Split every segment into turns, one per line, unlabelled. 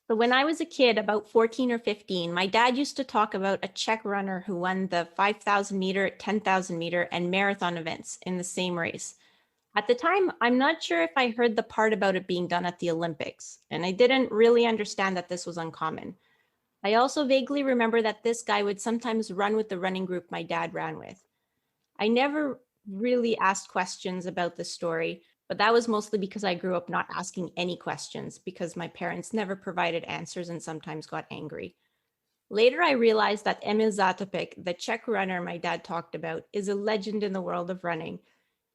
So when I was a kid, about 14 or 15, my dad used to talk about a Czech runner who won the 5,000 meter, 10,000 meter, and marathon events in the same race. At the time, I'm not sure if I heard the part about it being done at the Olympics, and I didn't really understand that this was uncommon. I also vaguely remember that this guy would sometimes run with the running group my dad ran with. I never really asked questions about the story, but that was mostly because I grew up not asking any questions because my parents never provided answers and sometimes got angry. Later, I realized that Emil Zatopek, the Czech runner my dad talked about, is a legend in the world of running,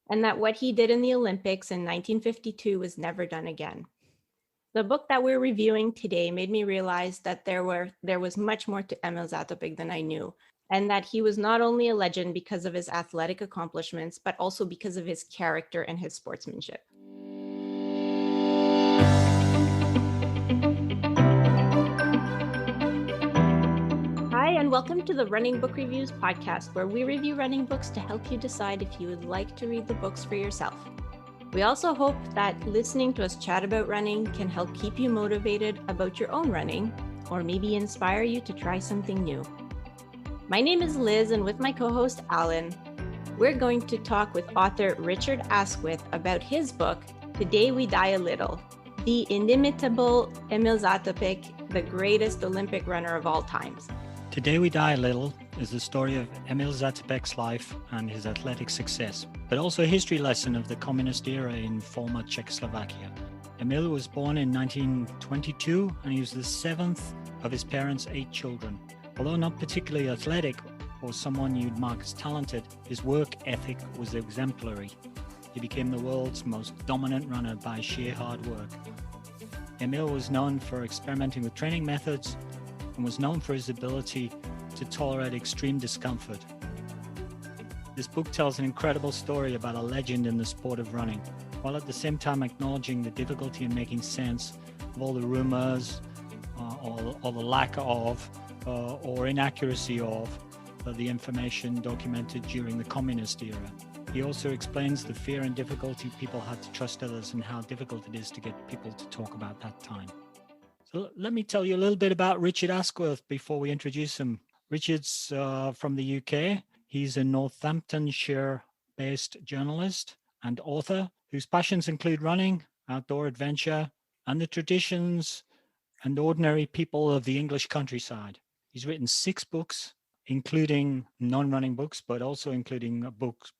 and that what he did in the Olympics in 1952 was never done again. The book that we're reviewing today made me realize that there was much more to Emil Zatopek than I knew, and that he was not only a legend because of his athletic accomplishments, but also because of his character and his sportsmanship. Hi, and welcome to the Running Book Reviews podcast, where we review running books to help you decide if you would like to read the books for yourself. We also hope that listening to us chat about running can help keep you motivated about your own running, or maybe inspire you to try something new. My name is Liz, and with my co-host Alan, we're going to talk with author Richard Askwith about his book, Today We Die a Little, the inimitable Emil Zatopek, the greatest Olympic runner of all times.
Today We Die a Little is the story of Emil Zatopek's life and his athletic success, but also a history lesson of the communist era in former Czechoslovakia. Emil was born in 1922 and he was the seventh of his parents' 8 children. Although not particularly athletic or someone you'd mark as talented, his work ethic was exemplary. He became the world's most dominant runner by sheer hard work. Emil was known for experimenting with training methods and was known for his ability to tolerate extreme discomfort. This book tells an incredible story about a legend in the sport of running, while at the same time acknowledging the difficulty in making sense of all the rumours or the lack of or inaccuracy of the information documented during the communist era. He also explains the fear and difficulty people had to trust others and how difficult it is to get people to talk about that time. So let me tell you a little bit about Richard Askwith before we introduce him. Richard's from the UK. He's a Northamptonshire-based journalist and author whose passions include running, outdoor adventure, and the traditions and ordinary people of the English countryside. He's written 6 books, including non-running books, but also including books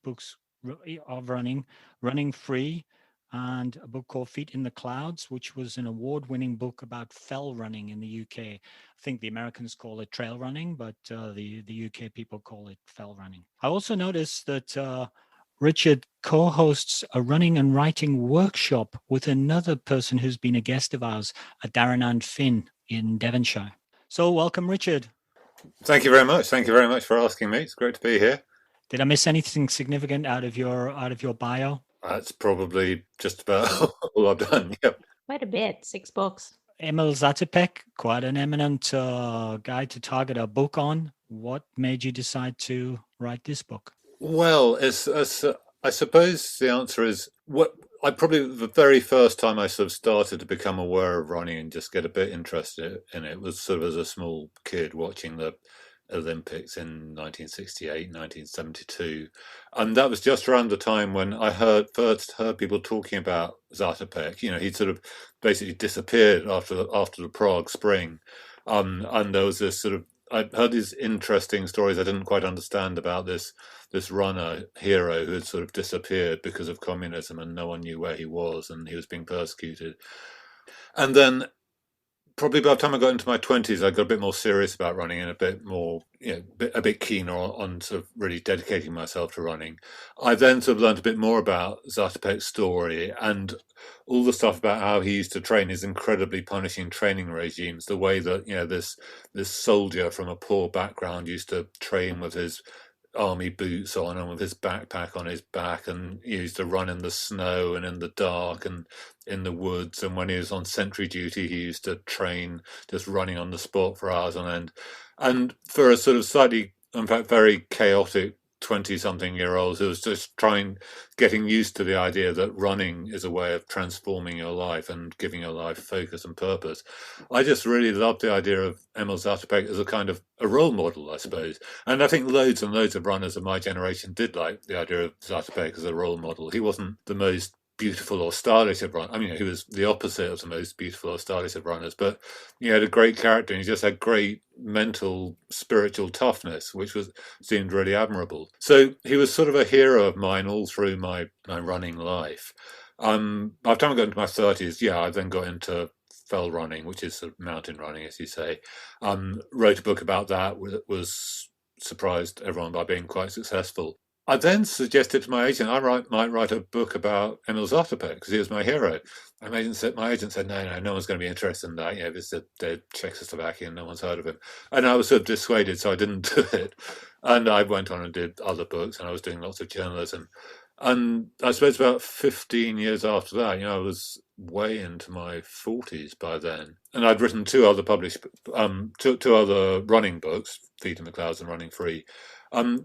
of running, Running Free, and a book called Feet in the Clouds, which was an award-winning book about fell running in the UK. I think the Americans call it trail running, but the UK people call it fell running. I also noticed that Richard co-hosts a running and writing workshop with another person who's been a guest of ours, Darren and Finn in Devonshire. So welcome, Richard.
Thank you very much. Thank you very much for asking me. It's great to be here.
Did I miss anything significant out of your bio?
That's probably just about all I've done. Yep.
Quite a bit, 6 books.
Emil Zatopek, quite an eminent guy to target a book on. What made you decide to write this book?
Well, I suppose the answer is the very first time I sort of started to become aware of running and just get a bit interested in it was sort of as a small kid watching the Olympics in 1968, 1972. And that was just around the time when I first heard people talking about Zatopek. You know, he'd sort of basically disappeared after the Prague Spring. And there was this sort of, I heard these interesting stories I didn't quite understand about this runner hero who had sort of disappeared because of communism and no one knew where he was and he was being persecuted. And then probably by the time I got into my 20s, I got a bit more serious about running and a bit more, a bit keener on sort of really dedicating myself to running. I then sort of learned a bit more about Zatopek's story and all the stuff about how he used to train his incredibly punishing training regimes, the way that, this soldier from a poor background used to train with his army boots on and with his backpack on his back, and he used to run in the snow and in the dark and in the woods, and when he was on sentry duty he used to train just running on the spot for hours on end. And for a sort of slightly, in fact, very chaotic 20-something-year-old who was just getting used to the idea that running is a way of transforming your life and giving your life focus and purpose. I just really loved the idea of Emil Zatopek as a kind of a role model, I suppose. And I think loads and loads of runners of my generation did like the idea of Zatopek as a role model. He wasn't the most beautiful or stylish of runners. I mean, he was the opposite of the most beautiful or stylish of runners, but he had a great character and he just had great mental, spiritual toughness, which seemed really admirable. So he was sort of a hero of mine all through my running life. By the time I got into my 30s, I then got into fell running, which is sort of mountain running, as you say. Wrote a book about that, was surprised everyone by being quite successful. I then suggested to my agent I might write a book about Emil Zatopek because he was my hero. And my agent said, no one's going to be interested in that. This is the Czechoslovakia, no one's heard of him. And I was sort of dissuaded, so I didn't do it. And I went on and did other books, and I was doing lots of journalism. And I suppose about 15 years after that, I was way into my 40s by then. And I'd written two other running books, Feet in the Clouds and Running Free.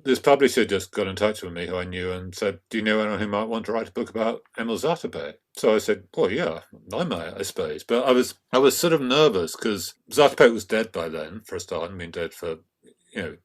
This publisher just got in touch with me who I knew and said, do you know anyone who might want to write a book about Emil Zatopek? So I said, well, yeah, I might, I suppose. But I was sort of nervous because Zatopek was dead by then, for a start. I'd been dead for,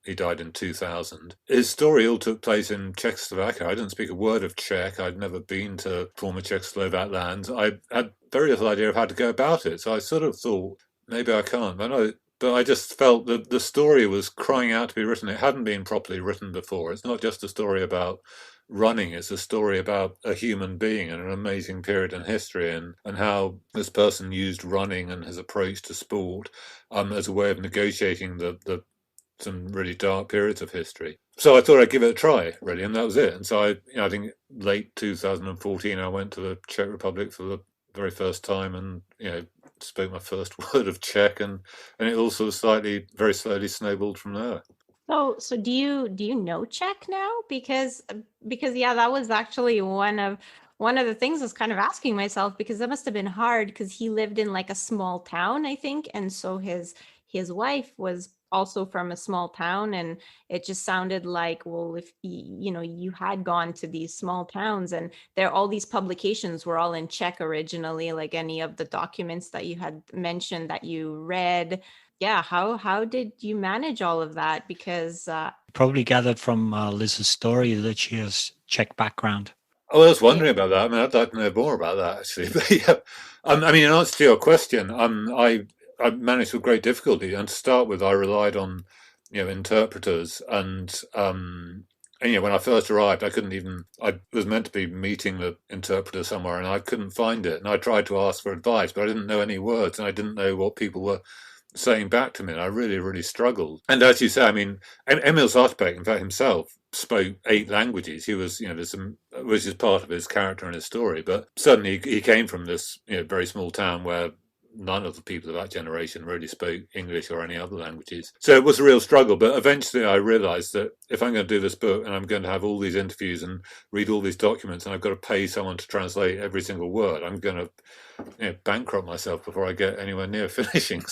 he died in 2000. His story all took place in Czechoslovakia. I didn't speak a word of Czech. I'd never been to former Czechoslovak lands. I had very little idea of how to go about it. So I sort of thought, maybe I can't. But I just felt that the story was crying out to be written. It hadn't been properly written before. It's not just a story about running. It's a story about a human being and an amazing period in history and how this person used running and his approach to sport as a way of negotiating some really dark periods of history. So I thought I'd give it a try, really, and that was it. And so I think late 2014, I went to the Czech Republic for the very first time and, spoke my first word of Czech, and it all sort of very slowly snowballed from there.
So do you know Czech now? Because that was actually one of the things I was kind of asking myself, because that must have been hard because he lived in like a small town, I think, and so his wife was also from a small town, and it just sounded like, well, if you had gone to these small towns and all these publications were all in Czech originally, like any of the documents that you had mentioned that you read. How did you manage all of that? Because
probably gathered from Liz's story that she has Czech background.
Oh, I was wondering about that. I mean, I'd like to know more about that, actually. But in answer to your question, I managed with great difficulty. And to start with, I relied on, interpreters. And when I first arrived, I was meant to be meeting the interpreter somewhere and I couldn't find it. And I tried to ask for advice, but I didn't know any words and I didn't know what people were saying back to me. And I really, really struggled. And as you say, Emil Zatopek, in fact, himself spoke 8 languages. He was, which is part of his character and his story. But certainly he came from this, very small town where none of the people of that generation really spoke English or any other languages. So it was a real struggle. But eventually I realized that if I'm going to do this book and I'm going to have all these interviews and read all these documents and I've got to pay someone to translate every single word, I'm going to bankrupt myself before I get anywhere near finishing.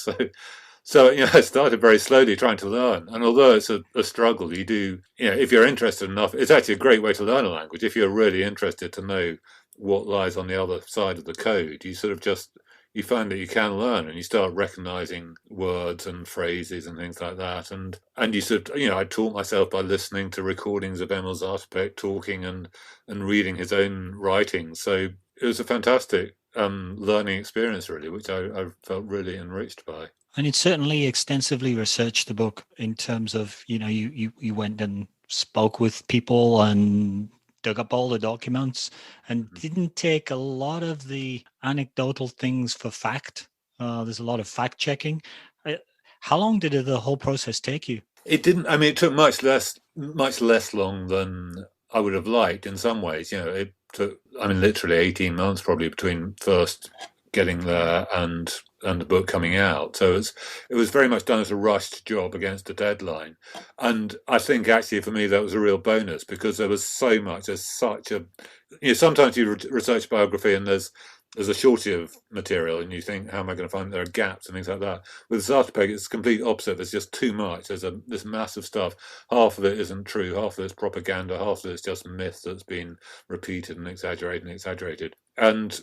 So I started very slowly trying to learn. And although it's a struggle, you do, if you're interested enough, it's actually a great way to learn a language. If you're really interested to know what lies on the other side of the code, you sort of you find that you can learn and you start recognizing words and phrases and things like that. And you sort of, I taught myself by listening to recordings of Emil Zatopek talking and reading his own writings. So it was a fantastic learning experience, really, which I felt really enriched by.
And it certainly extensively researched the book in terms of, you went and spoke with people and dug up all the documents and didn't take a lot of the anecdotal things for fact. There's a lot of fact checking. How long did the whole process take you?
It didn't. It took much less long than I would have liked in some ways. It took, literally 18 months probably between first getting there and the book coming out. So it was very much done as a rushed job against a deadline. And I think actually for me that was a real bonus because there was so much, there's such a, sometimes you research biography and there's there's a shortage of material, and you think, how am I going to find? There are gaps and things like that. With Zatopek, it's the complete opposite. There's just too much. There's this massive stuff. Half of it isn't true. Half of it's propaganda. Half of it's just myth that's been repeated and exaggerated. And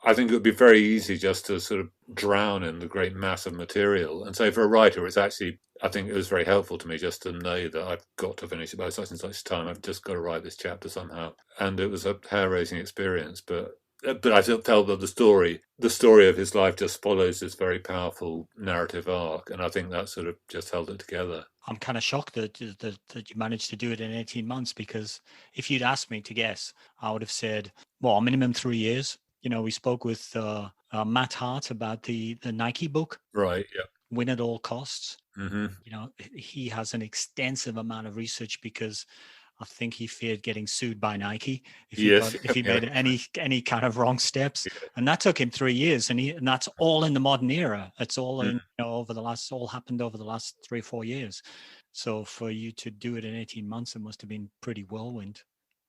I think it would be very easy just to sort of drown in the great mass of material. And so for a writer, it's actually, I think it was very helpful to me just to know that I've got to finish it by such and such time. I've just got to write this chapter somehow. And it was a hair-raising experience, but I felt that the story of his life just follows this very powerful narrative arc. And I think that sort of just held it together.
I'm kind of shocked that you managed to do it in 18 months, because if you'd asked me to guess, I would have said, well, minimum 3 years. You know, we spoke with Matt Hart about the Nike book,
Right, yeah.
Win at All Costs.
Mm-hmm.
You know, he has an extensive amount of research, because I think he feared getting sued by Nike if he made any kind of wrong steps. Yeah. And that took him 3 years, and that's all in the modern era. It's all in, all happened over the last 3 or 4 years. So for you to do it in 18 months, it must have been pretty whirlwind.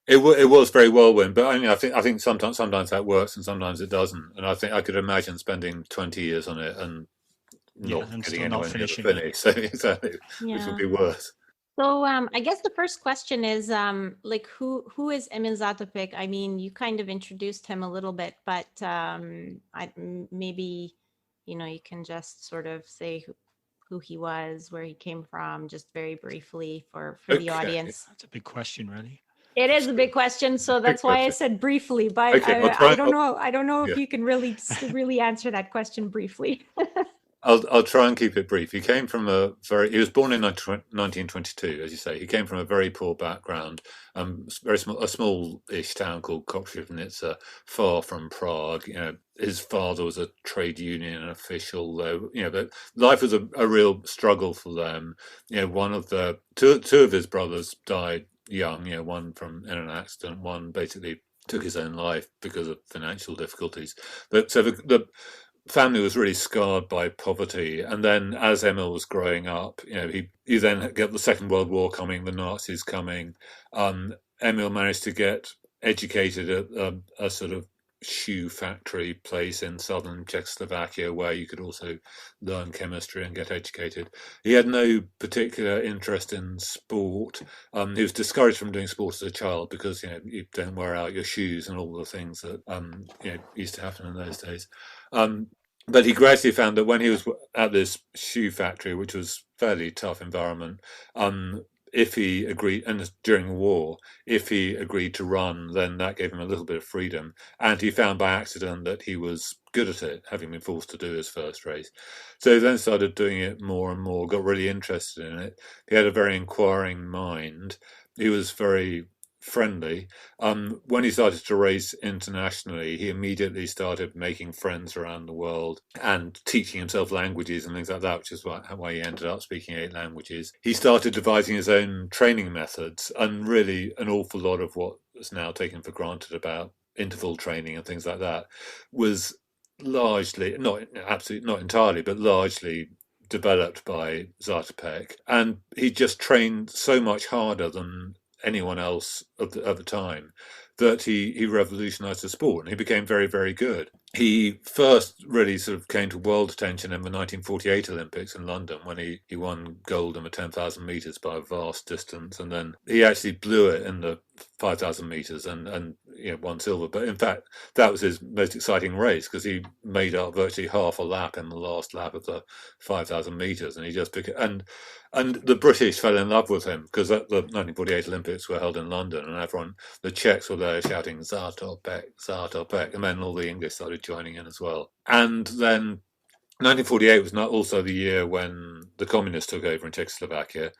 It was very whirlwind, but I think sometimes that works and sometimes it doesn't. And I think I could imagine spending 20 years on it and not getting anywhere near the finish. So exactly, which would be worse.
So I guess the first question is who is Emil Zatopek? I mean, you kind of introduced him a little bit, but maybe you can just sort of say who he was, where he came from, just very briefly for the audience.
That's a big question, really.
It is a big question, so that's why I said briefly. But I don't know. I don't know if you can really answer that question briefly.
I'll try and keep it brief. He came from he was born in 1922, as you say. He came from a very poor background, a small-ish town called Kopřivnice, far from Prague. His father was a trade union official, but life was a real struggle for them. One of the two of his brothers died young. One in an accident, one basically took his own life because of financial difficulties. But so the family was really scarred by poverty. And then as Emil was growing up, you then get the Second World War coming, the Nazis coming. Emil managed to get educated at a sort of shoe factory place in southern Czechoslovakia, where you could also learn chemistry and get educated. He had no particular interest in sport. He was discouraged from doing sport as a child because you don't wear out your shoes and all the things that used to happen in those days. But he gradually found that when he was at this shoe factory, which was a fairly tough environment, if he agreed, and during the war, if he agreed to run, then that gave him a little bit of freedom. And he found by accident that he was good at it, having been forced to do his first race. So he then started doing it more and more, got really interested in it. He had a very inquiring mind. He was very friendly. When he started to race internationally, he immediately started making friends around the world and teaching himself languages and things like that, which is why he ended up speaking 8 languages. He started devising his own training methods, and really an awful lot of what is now taken for granted about interval training and things like that was largely, not entirely, but largely developed by Zatopek. And he just trained so much harder than anyone else at the time that he revolutionized the sport, and he became very, very good. He first really sort of came to world attention in the 1948 Olympics in London, when he won gold in the 10,000 meters by a vast distance, and then he actually blew it in the 5,000 meters and won silver. But in fact, that was his most exciting race, because he made up virtually half a lap in the last lap of the 5,000 meters, and he just became, and the British fell in love with him, because the 1948 Olympics were held in London, and the Czechs were there shouting Zatopek, Zatopek, and then all the English started joining in as well. And then 1948 was not also the year when the communists took over in Czechoslovakia,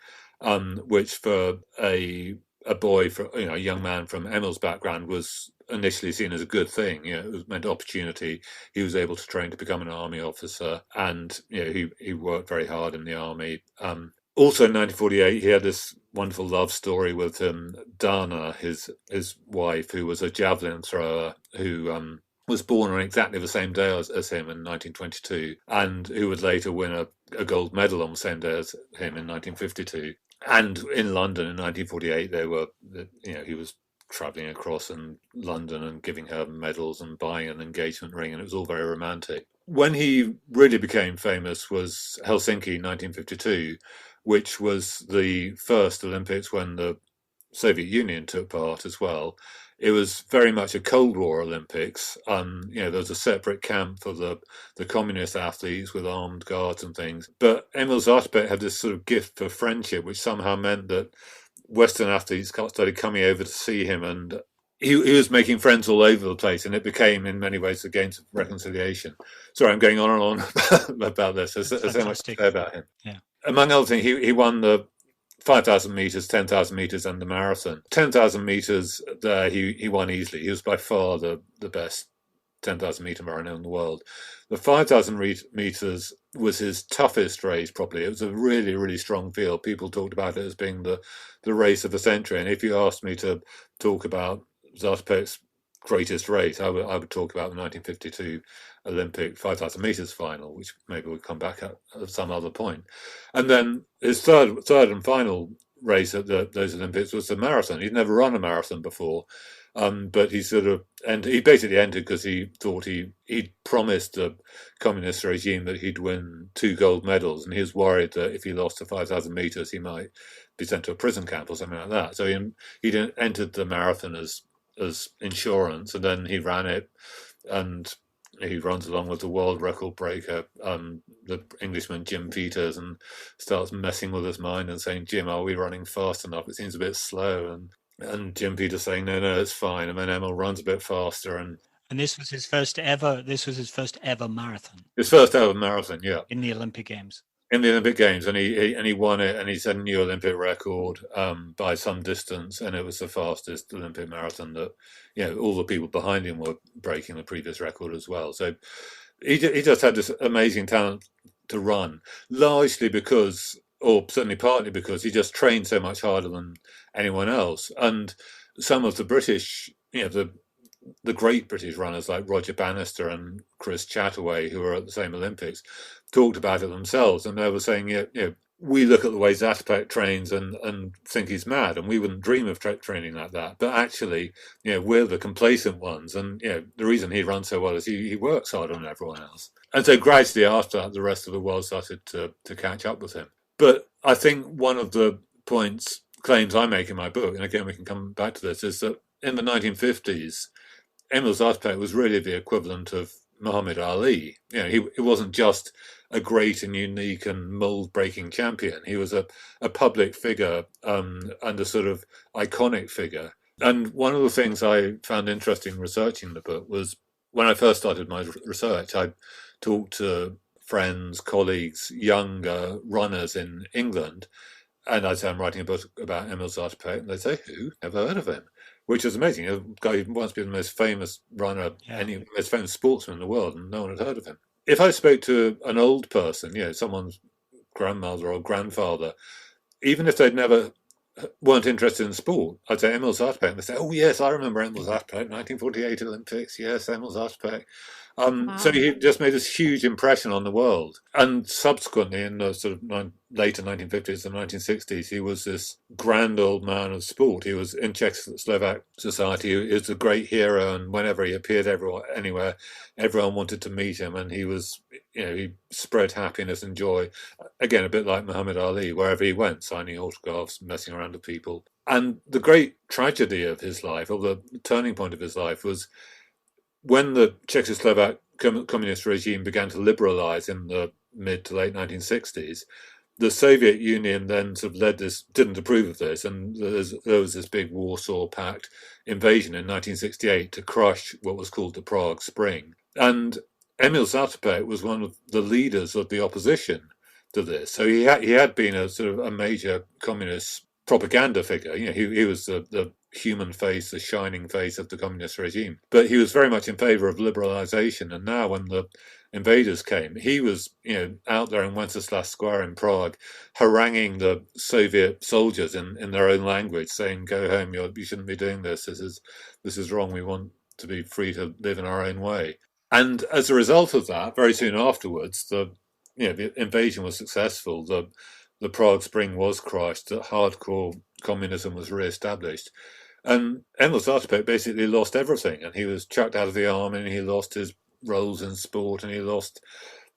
which for a young man from Emil's background was initially seen as a good thing. It meant opportunity. He was able to train to become an army officer, and he worked very hard in the army. Also in 1948, he had this wonderful love story with Dana, his wife, who was a javelin thrower, who was born on exactly the same day as him in 1922, and who would later win a gold medal on the same day as him in 1952. And in London in 1948, he was travelling across in London and giving her medals and buying an engagement ring, and it was all very romantic. When he really became famous was Helsinki 1952, which was the first Olympics when the Soviet Union took part as well. It was very much a Cold War Olympics. There was a separate camp for the communist athletes with armed guards and things. But Emil Zatopek had this sort of gift for friendship, which somehow meant that Western athletes started coming over to see him, and he was making friends all over the place, and it became, in many ways, the games of reconciliation. Sorry, I'm going on and on about this. There's so much to say about him.
Yeah.
Among other things, he won the 5,000 meters, 10,000 meters, and the marathon. 10,000 meters, there he won easily. He was by far the best 10,000 meter runner in the world. The 5,000 meters was his toughest race, probably. It was a really, really strong field. People talked about it as being the race of the century. And if you asked me to talk about Zatopek's greatest race, I would talk about the 1952 Olympic 5,000 meters final, which maybe we'll come back at some other point. And then his third and final race at those Olympics was the marathon. He'd never run a marathon before. But he basically entered because he thought he'd promised the communist regime that he'd win 2 gold medals, and he was worried that if he lost the 5,000 meters, he might be sent to a prison camp or something like that. So he entered the marathon as insurance, and then he ran it, and he runs along with the world record breaker, the Englishman Jim Peters, and starts messing with his mind and saying, "Jim, are we running fast enough? It seems a bit slow." And Jim Peters saying, no, it's fine. And then Emil runs a bit faster. And
this was his first ever marathon.
His first ever marathon, yeah.
In the Olympic Games.
In the Olympic Games. And he won it, and he set a new Olympic record by some distance. And it was the fastest Olympic marathon that, all the people behind him were breaking the previous record as well. So he just had this amazing talent to run, largely because, or certainly partly because, he just trained so much harder than anyone else. And some of the British, the great British runners like Roger Bannister and Chris Chataway, who were at the same Olympics, talked about it themselves. And they were saying, we look at the way Zatopek trains and think he's mad, and we wouldn't dream of training like that. But actually, we're the complacent ones. And, the reason he runs so well is he works harder than everyone else. And so gradually after that, the rest of the world started to catch up with him. But I think one of the claims I make in my book, and again we can come back to this, is that in the 1950s, Emil Zatopek was really the equivalent of Muhammad Ali. He wasn't just a great and unique and mold-breaking champion. He was a public figure and a sort of iconic figure. And one of the things I found interesting researching the book was when I first started my research, I talked to friends, colleagues, younger runners in England, and I'd say I'm writing a book about Emil Zatopek, and they'd say, "Who? Never heard of him," which was amazing. A guy who once been the most famous runner, most famous sportsman in the world, and no one had heard of him. If I spoke to an old person, someone's grandmother or grandfather, even if they'd weren't interested in sport, I'd say Emil Zatopek, and they'd say, "Oh yes, I remember Emil Zatopek, 1948 Olympics. Yes, Emil Zatopek."
Wow.
So he just made this huge impression on the world. And subsequently, in the sort of later 1950s and 1960s, he was this grand old man of sport. He was in Czechoslovak society. He was a great hero, and whenever he appeared anywhere, everyone wanted to meet him. And he was, he spread happiness and joy. Again, a bit like Muhammad Ali, wherever he went, signing autographs, messing around with people. And the great tragedy of his life, or the turning point of his life, was when the Czechoslovak communist regime began to liberalize in the mid to late 1960s, the Soviet Union then sort of didn't approve of this, and there was this big Warsaw Pact invasion in 1968 to crush what was called the Prague Spring. And Emil Zatopek was one of the leaders of the opposition to this. So he had been a sort of a major communist propaganda figure. He was the human face, the shining face of the communist regime. But he was very much in favour of liberalisation. And now when the invaders came, he was, out there in Wenceslas Square in Prague, haranguing the Soviet soldiers in their own language, saying, "Go home, you shouldn't be doing this. This is wrong. We want to be free to live in our own way." And as a result of that, very soon afterwards, the invasion was successful. The Prague Spring was crushed. The hardcore communism was re-established. And Emil Zatopek basically lost everything, and he was chucked out of the army, and he lost his roles in sport, and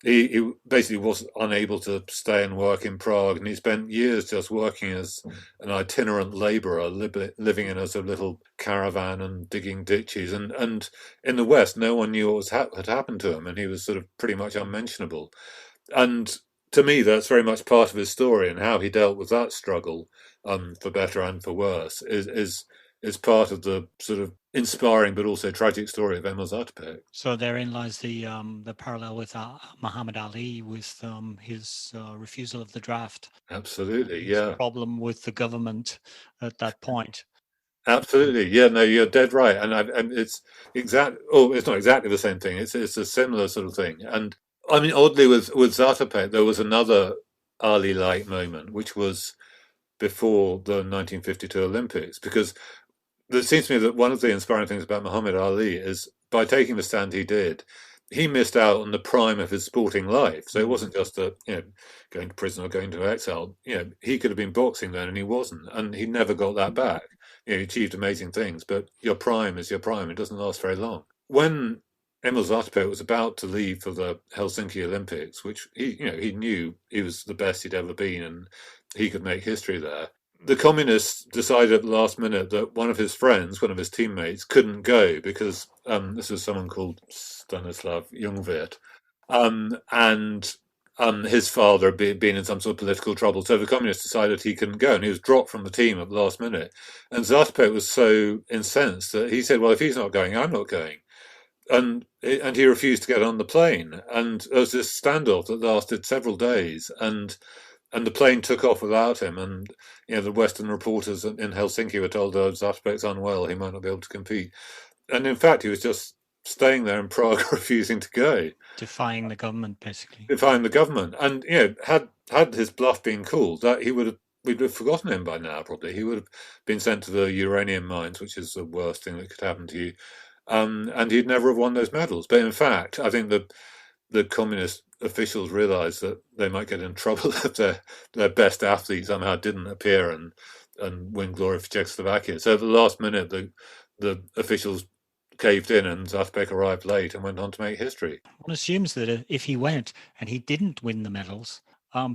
he basically was unable to stay and work in Prague, and he spent years just working as an itinerant labourer, living in a sort of little caravan and digging ditches. And in the West, no one knew what had happened to him, and he was sort of pretty much unmentionable. And to me, that's very much part of his story, and how he dealt with that struggle, for better and for worse, is part of the sort of inspiring but also tragic story of Emil Zatopek.
So therein lies the parallel with Muhammad Ali, with his refusal of the draft.
Absolutely,
His
yeah.
problem with the government at that point.
Absolutely, yeah. No, you're dead right, and it's exact. Oh, it's not exactly the same thing. It's a similar sort of thing. And I mean, oddly, with Zatopek, there was another Ali-like moment, which was before the 1952 Olympics, because it seems to me that one of the inspiring things about Muhammad Ali is, by taking the stand he did, he missed out on the prime of his sporting life. So it wasn't just going to prison or going to exile. He could have been boxing then, and he wasn't, and he never got that back. He achieved amazing things, but your prime is your prime. It doesn't last very long. When Emil Zatopek was about to leave for the Helsinki Olympics, which he knew he was the best he'd ever been, and he could make history there, the communists decided at the last minute that one of his friends, one of his teammates, couldn't go because this was someone called Stanislav Jungwirth, and his father had been in some sort of political trouble. So the communists decided he couldn't go, and he was dropped from the team at the last minute. And Zatopek was so incensed that he said, "Well, if he's not going, I'm not going." And he refused to get on the plane. And there was this standoff that lasted several days, and the plane took off without him. And the Western reporters in Helsinki were told, "Oh, Zatopek's unwell; he might not be able to compete." And in fact, he was just staying there in Prague, refusing to go,
defying the government, basically.
defying the government. And had his bluff been called, that we'd have forgotten him by now. Probably he would have been sent to the uranium mines, which is the worst thing that could happen to you. And he'd never have won those medals. But in fact, I think the communist officials realised that they might get in trouble if their best athlete somehow didn't appear and win glory for Czechoslovakia. So at the last minute, the officials caved in, and Zatopek arrived late and went on to make history.
One assumes that if he went and he didn't win the medals,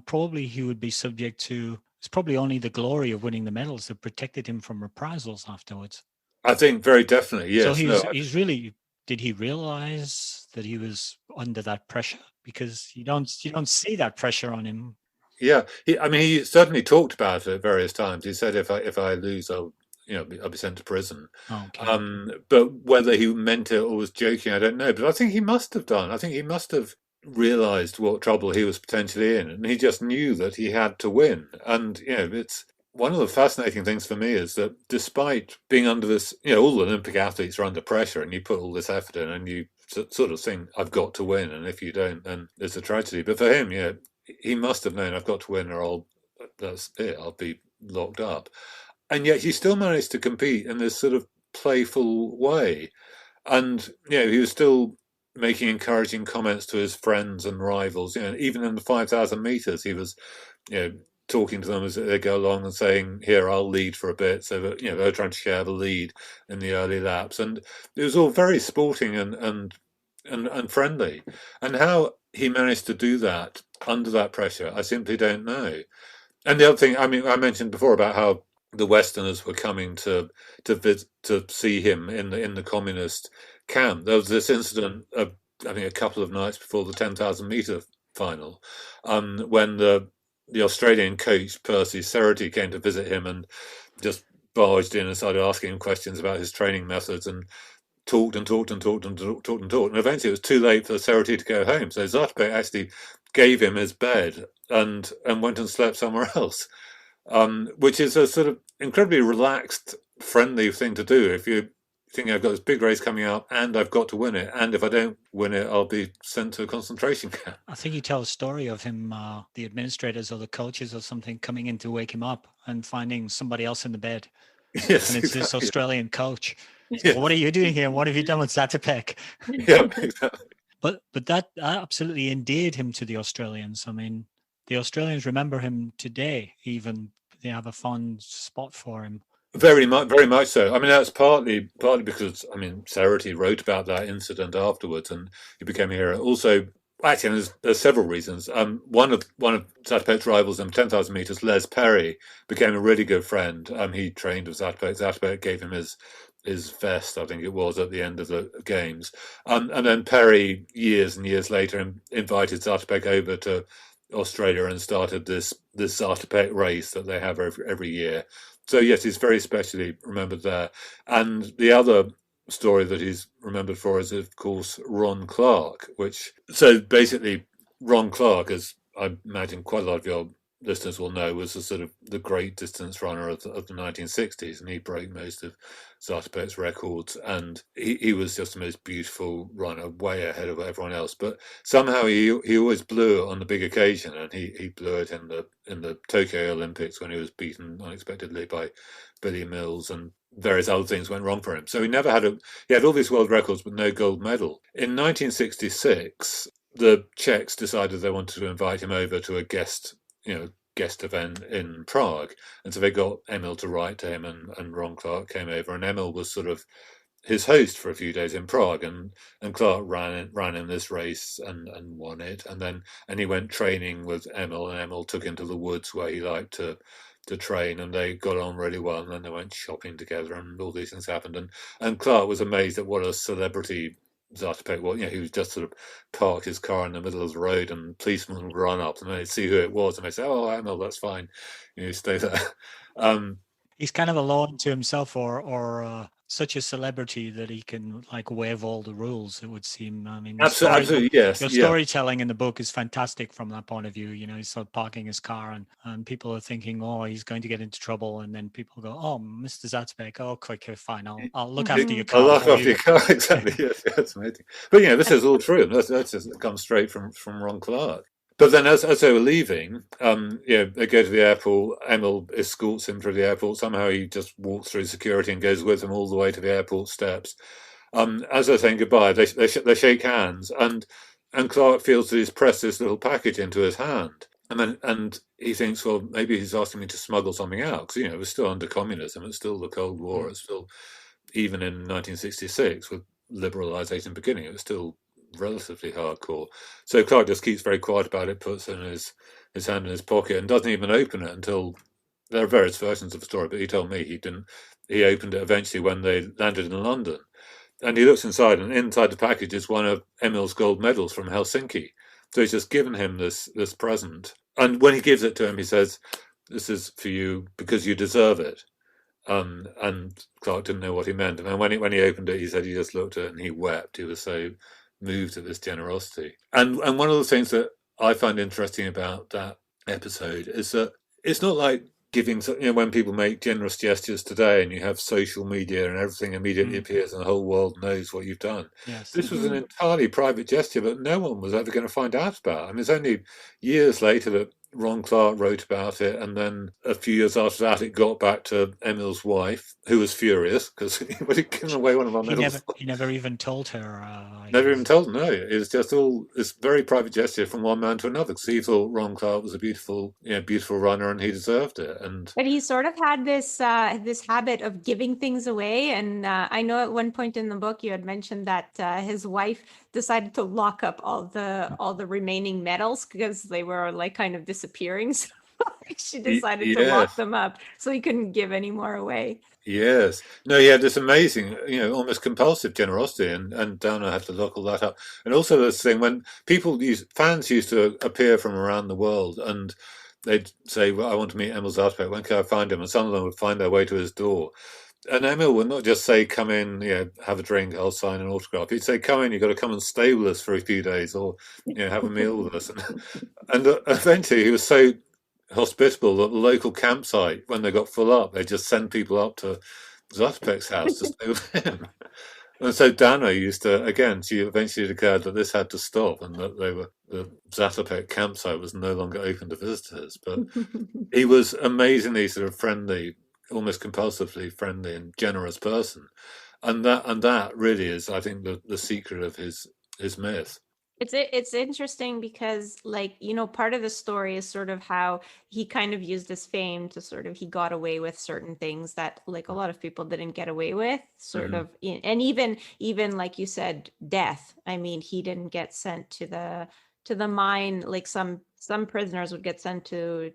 probably he would be subject to. It's probably only the glory of winning the medals that protected him from reprisals afterwards.
I think very definitely, yes.
So he's really. Did he realize that he was under that pressure? Because you don't see that pressure on him.
Yeah, he certainly talked about it at various times. He said, "If I lose, I'll be sent to prison."
Okay.
But whether he meant it or was joking, I don't know. But I think he must have done. I think he must have realised what trouble he was potentially in, and he just knew that he had to win. And it's one of the fascinating things for me is that despite being under this, all Olympic athletes are under pressure, and you put all this effort in, and you sort of think, "I've got to win," and if you don't, then it's a tragedy. But for him, he must have known, "I've got to win, or that's it. I'll be locked up." And yet he still managed to compete in this sort of playful way, and he was still making encouraging comments to his friends and rivals. Even in the 5,000 meters, he was, talking to them as they go along and saying, "Here, I'll lead for a bit." So that they were trying to share the lead in the early laps, and it was all very sporting and friendly. And how he managed to do that under that pressure, I simply don't know. And the other thing, I mentioned before about how the Westerners were coming to see him in the communist camp. There was this incident, I think, a couple of nights before the 10,000 meter final, when the Australian coach Percy Cerruti came to visit him and just barged in and started asking him questions about his training methods, and talked and talked and talked and talked and talked. And eventually it was too late for Cerruti to go home. So Zatopek actually gave him his bed and went and slept somewhere else, which is a sort of incredibly relaxed, friendly thing to do if you think, "I've got this big race coming up and I've got to win it. And if I don't win it, I'll be sent to a concentration camp."
I think you tell a story of him, the administrators or the coaches or something coming in to wake him up and finding somebody else in the bed.
Yes,
and it's this
exactly.
Australian coach.
Yes.
What are you doing here? What have you done with Zatopek?
Yeah, exactly.
But that absolutely endeared him to the Australians. I mean, the Australians remember him today. Even they have a fond spot for him.
Very much so. I mean, that's partly because I mean, Cerruti wrote about that incident afterwards, and he became a hero. Also, actually, there's several reasons. One of Zatopek's rivals in 10,000 meters, Les Perry, became a really good friend. He trained with Zatopek. Zatopek gave him his vest, I think it was, at the end of the games. And then Perry, years and years later, invited Zatopek over to Australia and started this Zatopek race that they have every year. So yes, he's very specially remembered there. And the other story that he's remembered for is, of course, Ron Clark. So basically, Ron Clark, as I imagine quite a lot of your listeners will know, was the great distance runner of the 1960s, and he broke most of Zatopek's records. And he was just the most beautiful runner, way ahead of everyone else. But somehow he always blew it on the big occasion, and he blew it in the Tokyo Olympics when he was beaten unexpectedly by Billy Mills, and various other things went wrong for him. So he had all these world records but no gold medal. In 1966, the Czechs decided they wanted to invite him over to a guest event in Prague, and so they got Emil to write to him, and Ron Clark came over, and Emil was sort of his host for a few days in Prague, and Clark ran in this race and won it, and he went training with Emil, and Emil took him to the woods where he liked to train, and they got on really well, and then they went shopping together, and all these things happened, and Clark was amazed at what a celebrity Zatopek was. He would just sort of park his car in the middle of the road, and policemen would run up and they'd see who it was, and they'd say, "Oh, Emil, that's fine, stay there."
He's kind of a law unto himself, or such a celebrity that he can waive all the rules, it would seem. I mean,
absolutely, yes.
Your storytelling in the book is fantastic from that point of view. He's sort of parking his car, and people are thinking, "Oh, he's going to get into trouble," and then people go, "Oh, Mr. Zatopek, oh, quick, fine, I'll look after your car."
I'll look after your car, exactly. Yes, that's amazing. But this is all true. That's just comes straight from Ron Clark. But then, as they were leaving, they go to the airport. Emil escorts him through the airport. Somehow he just walks through security and goes with them all the way to the airport steps. As they're saying goodbye, they shake hands, and Clark feels that he's pressed this little package into his hand, and he thinks, well, maybe he's asking me to smuggle something out, because it was still under communism, it's still the Cold War, it's still, even in 1966 with liberalisation beginning, it was still relatively hardcore. So Clark just keeps very quiet about it, puts in his hand in his pocket, and doesn't even open it until, there are various versions of the story, but he told me he didn't. He opened it eventually when they landed in London, and he looks inside, and inside the package is one of Emil's gold medals from Helsinki. So he's just given him this present, and when he gives it to him, he says, "This is for you because you deserve it." And Clark didn't know what he meant, and then when he opened it, he said he just looked at it and he wept. He was so moved at this generosity. And one of the things that I find interesting about that episode is that it's not like giving, when people make generous gestures today and you have social media and everything immediately appears and the whole world knows what you've done.
Yes.
This was an entirely private gesture that no one was ever going to find out about. I mean, it's only years later that Ron Clark wrote about it, and then a few years after that, it got back to Emil's wife, who was furious because he had given away one of our medals.
He never even told her.
Never even told her, no. It was just all this very private gesture from one man to another, because he thought Ron Clark was a beautiful runner, and he deserved it. But
he sort of had this habit of giving things away, and I know at one point in the book you had mentioned that his wife decided to lock up all the remaining medals because they were kind of disappearing. So she decided to lock them up so he couldn't give any more away.
Yes. No, he had this amazing, almost compulsive generosity, and Downer had to lock all that up. And also this thing when fans used to appear from around the world, and they'd say, "Well, I want to meet Emil Zatopek. When can I find him?" And some of them would find their way to his door. And Emil would not just say, "Come in, have a drink, I'll sign an autograph." He'd say, "Come in, you've got to come and stay with us for a few days, or have a meal with us." And eventually he was so hospitable that the local campsite, when they got full up, they just send people up to Zatopek's house to stay with him. And so Dana she eventually declared that this had to stop, and that the Zatopek campsite was no longer open to visitors. But he was amazingly sort of friendly, almost compulsively friendly and generous person. And that really is, I think, the secret of his myth.
It's interesting because, like, part of the story is sort of how he kind of used his fame to sort of, he got away with certain things that like a lot of people didn't get away with, sort
Mhm.
of, and even like you said, death. I mean, he didn't get sent to the mine like some prisoners would get sent to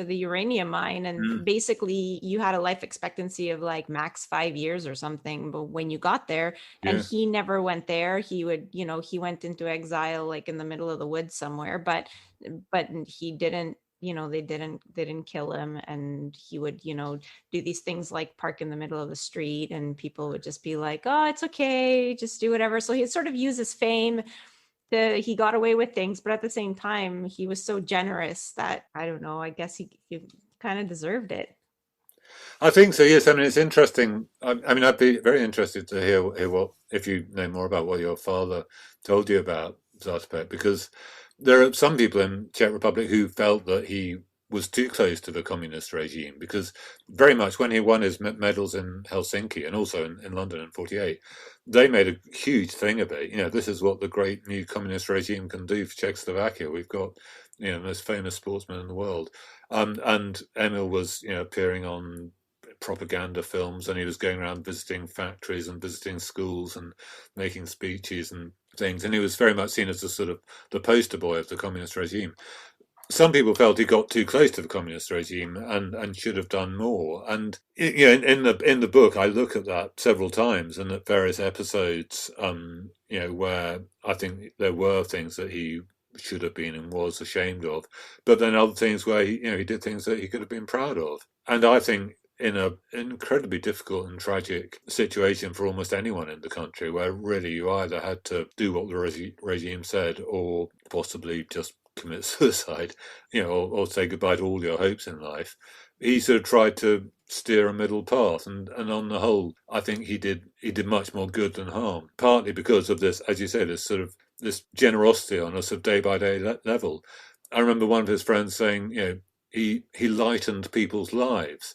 the uranium mine, and
Mm.
basically you had a life expectancy of like max 5 years or something, but when you got there, and
Yeah.
he never went there. He would, he went into exile like in the middle of the woods somewhere, but he didn't, they didn't kill him. And he would, do these things like park in the middle of the street, and people would just be like, oh, it's okay, just do whatever. So he sort of used his fame to, he got away with things, but at the same time he was so generous that, I don't know, I guess he kind of deserved it.
I think so. Yes. I mean, it's interesting. I mean, I'd be very interested to hear what if you know more about what your father told you about Zatopek, because there are some people in Czech Republic who felt that he was too close to the communist regime, because very much when he won his medals in Helsinki and also in London in '48, they made a huge thing of it. You know, this is what the great new communist regime can do for Czechoslovakia. We've got, the most famous sportsman in the world. And Emil was, appearing on propaganda films, and he was going around visiting factories and visiting schools and making speeches and things, and he was very much seen as the sort of the poster boy of the communist regime. Some people felt he got too close to the communist regime and should have done more. And in the book, I look at that several times and at various episodes, where I think there were things that he should have been and was ashamed of, but then other things where he did things that he could have been proud of. And I think in an incredibly difficult and tragic situation for almost anyone in the country, where really you either had to do what the regime said or possibly just commit suicide, or say goodbye to all your hopes in life. He sort of tried to steer a middle path, and on the whole, I think he did much more good than harm. Partly because of this, as you say, this sort of this generosity on a sort of day by day level. I remember one of his friends saying, he lightened people's lives,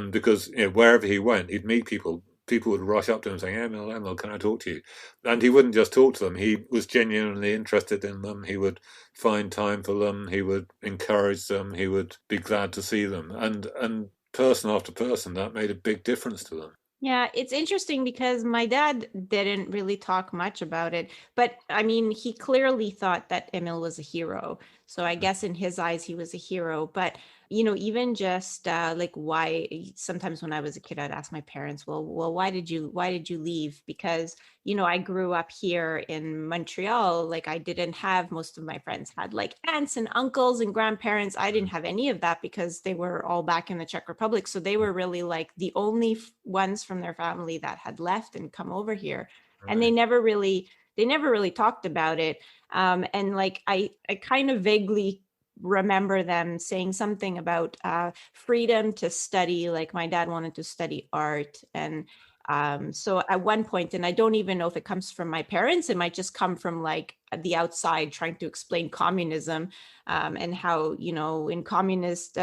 because wherever he went, he'd meet people. People would rush up to him saying, "Emil, Emil, can I talk to you?" And he wouldn't just talk to them. He was genuinely interested in them. He would find time for them. He would encourage them. He would be glad to see them. And person after person, that made a big difference to them.
Yeah, it's interesting because my dad didn't really talk much about it, but I mean, he clearly thought that Emil was a hero. So I guess in his eyes, he was a hero. But, even just like why, sometimes when I was a kid, I'd ask my parents, well, why did you leave? Because, I grew up here in Montreal. Like, I didn't have, most of my friends had like aunts and uncles and grandparents. I didn't have any of that because they were all back in the Czech Republic. So they were really like the only ones from their family that had left and come over here. And
Right.
they never really talked about it. And like, I kind of vaguely remember them saying something about freedom to study. Like, my dad wanted to study art. And so at one point, and I don't even know if it comes from my parents, it might just come from like the outside trying to explain communism, and how, in communist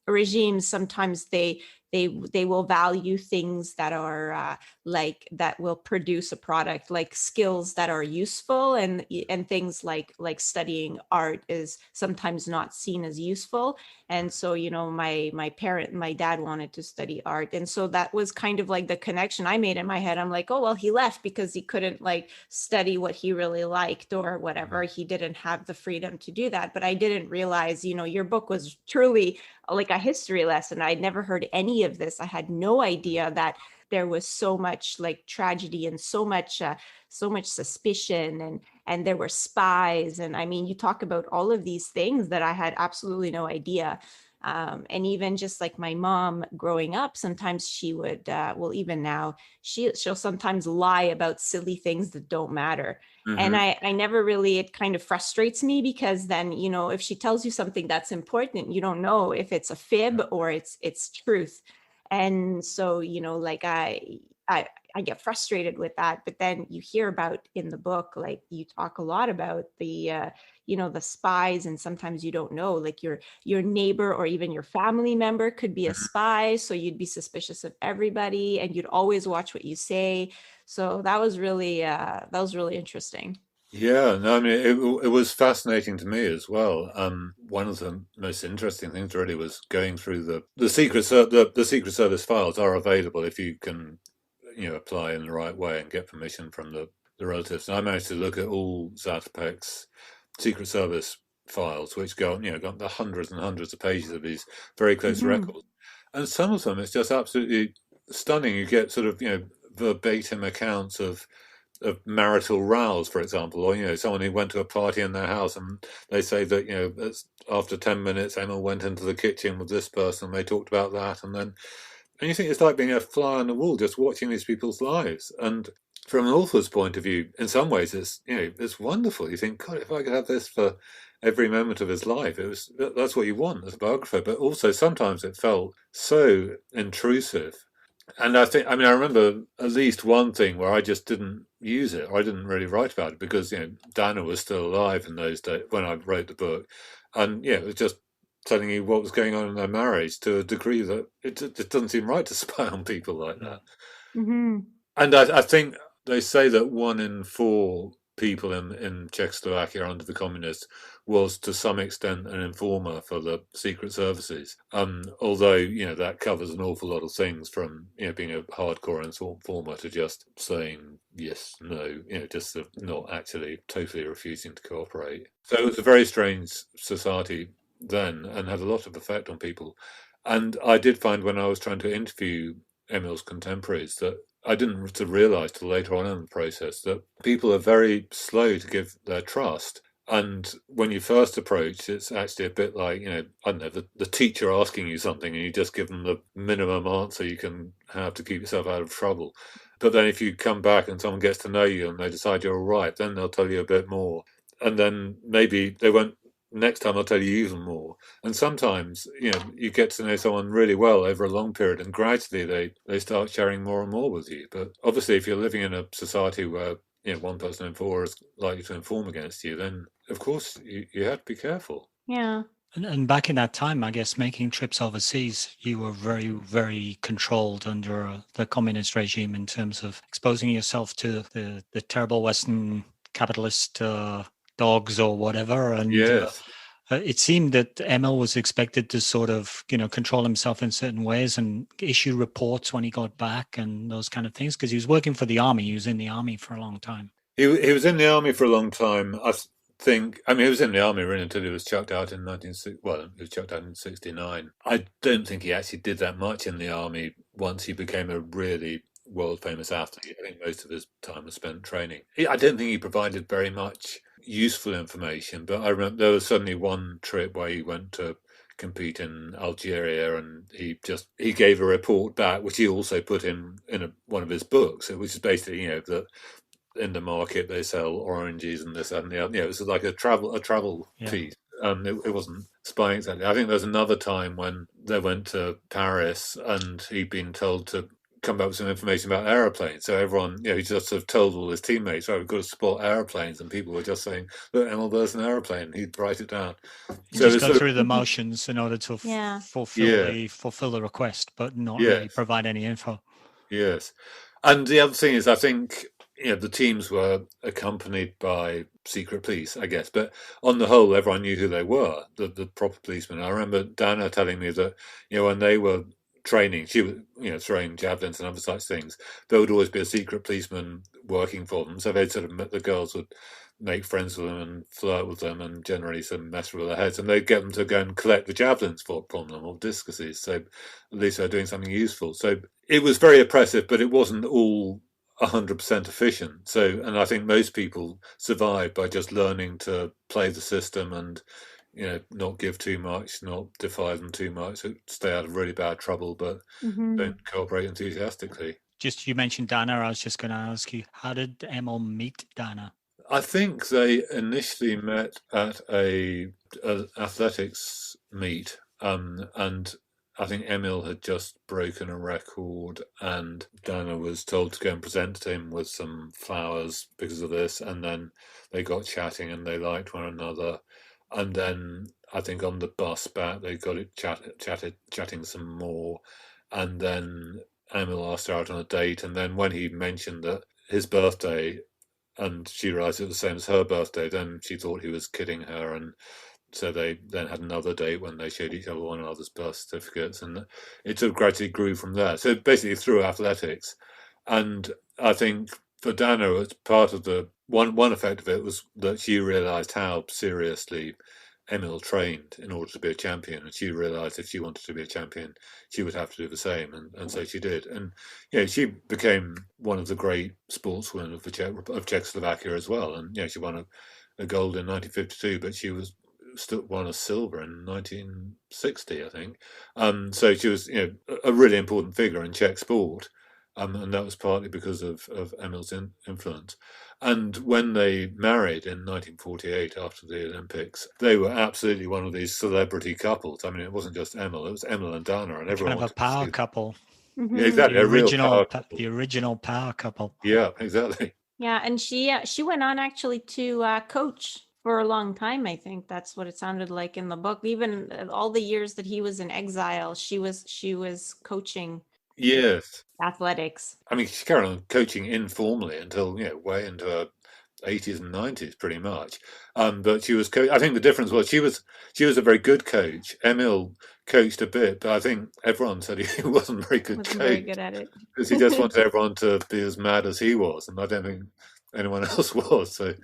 regimes, sometimes they will value things that are like that will produce a product, like skills that are useful, and things like studying art is sometimes not seen as useful. And so, my dad wanted to study art, and so that was kind of like the connection I made in my head. I'm like, oh well, he left because he couldn't like study what he really liked or whatever. He didn't have the freedom to do that. But I didn't realize, your book was truly like a history lesson. I'd never heard any of this. I had no idea that there was so much like tragedy and so much suspicion, and there were spies. And I mean, you talk about all of these things that I had absolutely no idea. And even just like my mom growing up, sometimes she would, well, even now, she'll sometimes lie about silly things that don't matter. And
Hmm.
I never really, it kind of frustrates me because then, if she tells you something that's important, you don't know if it's a fib or it's truth. And so, like I, I get frustrated with that. But then you hear about in the book, like you talk a lot about the spies, and sometimes you don't know, like your neighbor or even your family member could be a spy. So you'd be suspicious of everybody, and you'd always watch what you say. So that was really interesting.
Yeah, no, I mean, it was fascinating to me as well. One of the most interesting things really was going through the Secret Service files are available if you can, apply in the right way and get permission from the relatives. And I managed to look at all Zatopek's Secret Service files, which got the hundreds and hundreds of pages of these very close
Hmm.
records, and some of them it's just absolutely stunning. You get sort of verbatim accounts of marital rows, for example, or someone who went to a party in their house, and they say that after 10 minutes, Emil went into the kitchen with this person, and they talked about that, and you think it's like being a fly on the wall, just watching these people's lives. And from an author's point of view, in some ways, it's wonderful. You think, God, if I could have this for every moment of his life, that's what you want as a biographer. But also sometimes it felt so intrusive. And I remember at least one thing where I just didn't use it, or I didn't really write about it because, Dana was still alive in those days when I wrote the book. And yeah, it was just telling you what was going on in their marriage to a degree that it doesn't seem right to spy on people like that.
Hmm.
And I think they say that 1 in 4 people in Czechoslovakia under the communists was to some extent an informer for the secret services. Although, that covers an awful lot of things from, being a hardcore informer to just saying yes, no, just sort of not actually totally refusing to cooperate. So it was a very strange society then and had a lot of effect on people. And I did find when I was trying to interview Emil's contemporaries that I didn't realise till later on in the process that people are very slow to give their trust. And when you first approach, it's actually a bit like, I don't know, the teacher asking you something and you just give them the minimum answer you can have to keep yourself out of trouble. But then if you come back and someone gets to know you and they decide you're all right, then they'll tell you a bit more. And then maybe they won't, next time I'll tell you even more. And sometimes, you get to know someone really well over a long period, and gradually they start sharing more and more with you. But obviously, if you're living in a society where 1 person in 4 is likely to inform against you, then of course you have to be careful.
Yeah.
And back in that time, I guess making trips overseas, you were very, very controlled under the communist regime in terms of exposing yourself to the terrible Western capitalist dogs or whatever. And
Yes.
it seemed that Emil was expected to sort of, control himself in certain ways and issue reports when he got back and those kind of things, because he was working for the army. He was in the army for a long time.
He was in the army for a long time. He was in the army really until he was chucked out in 1960. Well, he was chucked out in 1969. I don't think he actually did that much in the army once he became a really world famous athlete. I think most of his time was spent training. I don't think he provided very much useful information, but I remember there was suddenly one trip where he went to compete in Algeria, and he gave a report back, which he also put in one of his books, which is basically that in the market they sell oranges and this and the other. It was like a travel piece. It wasn't spying exactly. I think there's another time when they went to Paris and he'd been told to come back with some information about aeroplanes. So everyone, he just sort of told all his teammates, "Right, we've got to spot aeroplanes," and people were just saying, "Look, Emil, there's an aeroplane." He'd write it down.
You
So
just
it's
go
sort of,
through the motions in order to
Yeah.
fulfill the request, but not
yeah,
really provide any info.
yes. And the other thing is, I think the teams were accompanied by secret police, I guess. But on the whole, everyone knew who they were, the proper policemen. I remember Dana telling me that when they were training, she was throwing javelins and other such things. There would always be a secret policeman working for them, so they'd sort of the girls would make friends with them and flirt with them and generally sort of mess with their heads, and they'd get them to go and collect the javelins from them or discuses, so at least they're doing something useful. So it was very oppressive, but it wasn't all 100% efficient. So, and I think most people survive by just learning to play the system and not give too much, not defy them too much, so stay out of really bad trouble, but don't cooperate enthusiastically.
Just you mentioned Dana. I was just going to ask you, how did Emil meet Dana?
I think they initially met at a athletics meet, and I think Emil had just broken a record, and Dana was told to go and present him with some flowers because of this, and then they got chatting and they liked one another, and then I think on the bus back they got it chatting some more, and then Emil asked her out on a date, and then when he mentioned that his birthday and she realised it was the same as her birthday. Then she thought he was kidding her, and so they then had another date when they showed each other one another's birth certificates, and it sort of gradually grew from there. So basically through athletics, and I think for Dana, it's part of the one effect of it was that she realised how seriously Emil trained in order to be a champion, and she realised if she wanted to be a champion, she would have to do the same, and so she did. And she became one of the great sportswomen of Czechoslovakia as well. And she won a gold in 1952, but she was still won a silver in 1960, I think. So she was a really important figure in Czech sport. And that was partly because of Emil's influence. And when they married in 1948 after the Olympics, they were absolutely one of these celebrity couples. I mean, it wasn't just Emil; it was Emil and Dana, and everyone
kind of a power couple.
Yeah, exactly.
The original power couple.
Yeah, exactly.
Yeah, and she went on actually to coach for a long time. I think that's what it sounded like in the book. Even all the years that he was in exile, she was coaching.
Yes.
Athletics.
I mean, she carried on coaching informally until way into her 80s and 90s, pretty much. But she was. I think the difference was she was a very good coach. Emil coached a bit, but I think everyone said he wasn't very good coach.
Very good at it
because he just wanted everyone to be as mad as he was, and I don't think anyone else was. So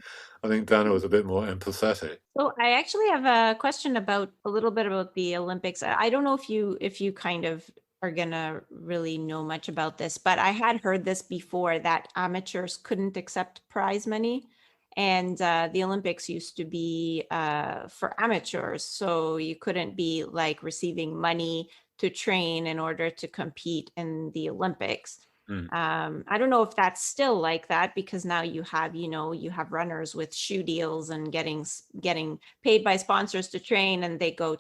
I think Dana was a bit more empathetic.
So I actually have a question a little bit about the Olympics. I don't know if you kind of are gonna really know much about this, but I had heard this before that amateurs couldn't accept prize money, and the Olympics used to be for amateurs, so you couldn't be like receiving money to train in order to compete in the Olympics. I don't know if that's still like that, because now you have runners with shoe deals and getting paid by sponsors to train, and they go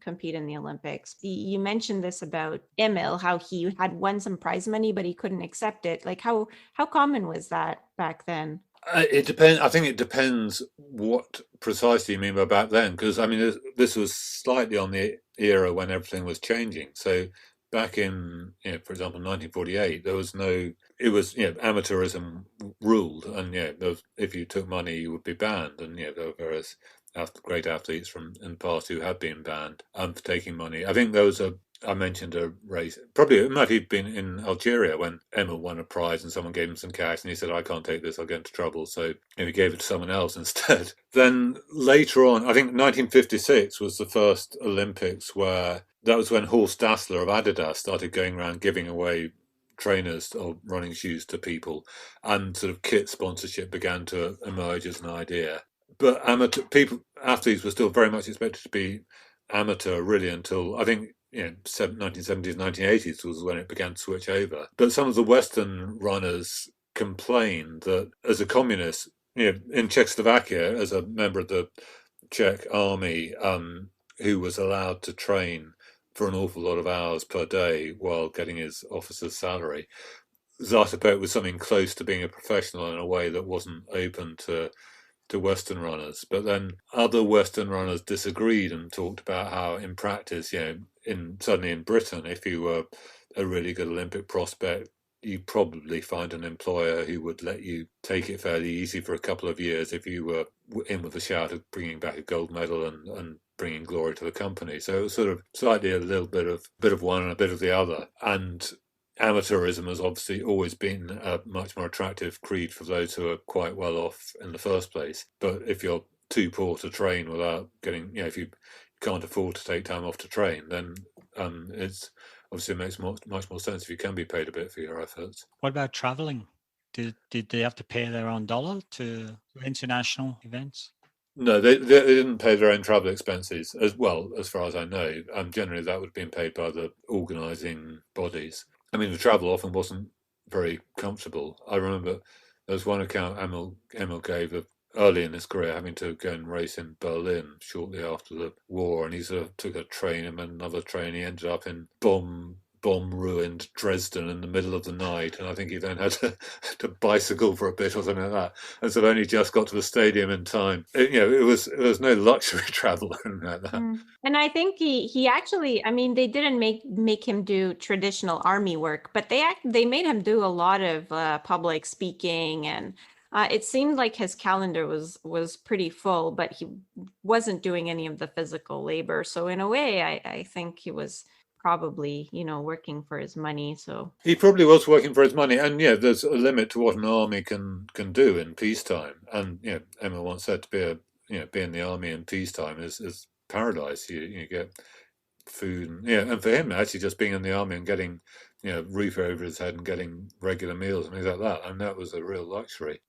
compete in the Olympics. You mentioned this about Emil, how he had won some prize money, but he couldn't accept it. Like how common was that back then?
It depends. I think it depends what precisely you mean by back then, because I mean this was slightly on the era when everything was changing. So back in, for example, 1948, there was no. It was amateurism ruled, and if you took money, you would be banned, and there were various great athletes from in the past who had been banned for taking money. I think there was I mentioned a race, probably it might have been in Algeria, when Emil won a prize and someone gave him some cash and he said, I can't take this, I'll get into trouble. So he gave it to someone else instead. Then later on, I think 1956 was the first Olympics where that was when Horst Dassler of Adidas started going around giving away trainers or running shoes to people, and sort of kit sponsorship began to emerge as an idea. But athletes were still very much expected to be amateur, really, until I think 1970s, 1980s was when it began to switch over. But some of the Western runners complained that as a communist, in Czechoslovakia, as a member of the Czech army, who was allowed to train for an awful lot of hours per day while getting his officer's salary, Zatopek was something close to being a professional in a way that wasn't open to Western runners. But then other Western runners disagreed and talked about how in practice, certainly in Britain, if you were a really good Olympic prospect, you probably find an employer who would let you take it fairly easy for a couple of years if you were in with a shout of bringing back a gold medal and bringing glory to the company. So it was sort of slightly a little bit of one and a bit of the other. And amateurism has obviously always been a much more attractive creed for those who are quite well off in the first place. But if you're too poor to train without getting, if you can't afford to take time off to train, then it's obviously makes much more sense if you can be paid a bit for your efforts.
What about traveling? Did they have to pay their own dollar to international events?
No, they didn't pay their own travel expenses, as well, as far as I know. Generally, that would have been paid by the organising bodies. I mean, the travel often wasn't very comfortable. I remember there was one account Emil gave of early in his career having to go and race in Berlin shortly after the war, and he sort of took a train and then another train. He ended up in bomb bomb-ruined Dresden in the middle of the night, and I think he then had to bicycle for a bit or something like that, and so only just got to the stadium in time. It was no luxury travel or anything like that.
And I think he actually, I mean, they didn't make him do traditional army work, but they made him do a lot of public speaking, and it seemed like his calendar was pretty full, but he wasn't doing any of the physical labor. So in a way, I think he was probably, working for his money. So
he probably was working for his money, and there's a limit to what an army can do in peacetime. And Emma once said to be in the army in peacetime is paradise. You get food, and for him actually just being in the army and getting roof over his head and getting regular meals and things like that, and that was a real luxury.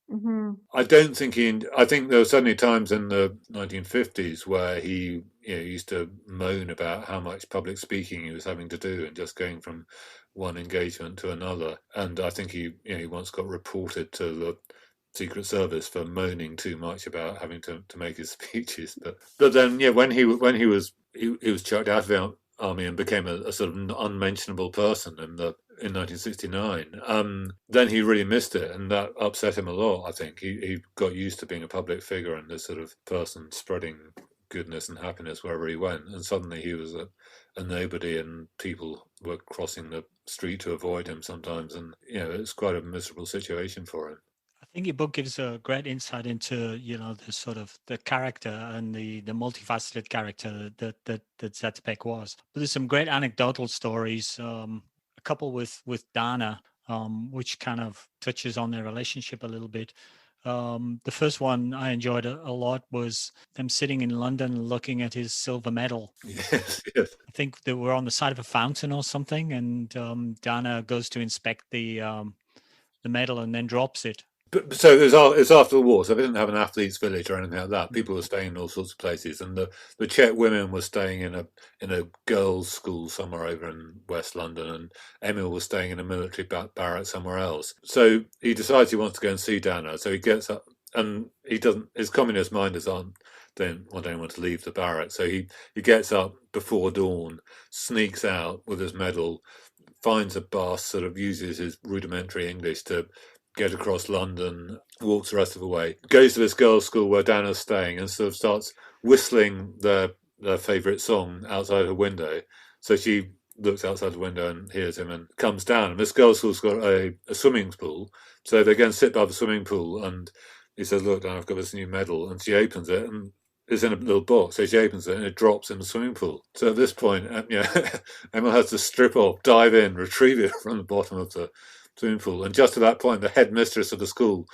I don't think I think there were certainly times in the 1950s where he used to moan about how much public speaking he was having to do and just going from one engagement to another, and I think he once got reported to the Secret Service for moaning too much about having to make his speeches. But then when he was chucked out of the army and became a sort of unmentionable person in 1969, then he really missed it, and that upset him a lot. I think he got used to being a public figure and this sort of person spreading goodness and happiness wherever he went, and suddenly he was a nobody, and people were crossing the street to avoid him sometimes, and it's quite a miserable situation for him.
I think your book gives a great insight into the sort of the character and the multifaceted character that Zatopek was. But there's some great anecdotal stories. A couple with Dana, which kind of touches on their relationship a little bit. The first one I enjoyed a lot was them sitting in London looking at his silver medal.
Yes.
I think they were on the side of a fountain or something, and Dana goes to inspect the medal and then drops it.
But so it's after the war, so they didn't have an athletes' village or anything like that. People were staying in all sorts of places, and the Czech women were staying in a girls' school somewhere over in West London, and Emil was staying in a military barrack somewhere else. So he decides he wants to go and see Dana. So he gets up, and he doesn't. His communist minders don't want anyone to leave the barrack. So he gets up before dawn, sneaks out with his medal, finds a bus, sort of uses his rudimentary English to get across London, walks the rest of the way, goes to this girls' school where Dana's staying, and sort of starts whistling their favourite song outside her window. So she looks outside the window and hears him and comes down. And this girls' school's got a swimming pool, so they go and sit by the swimming pool, and he says, "Look, Dana, I've got this new medal," and she opens it, and it's in a little box, so she opens it and it drops in the swimming pool. So at this point, Emma has to strip off, dive in, retrieve it from the bottom of the swimming pool, and just at that point the headmistress of the school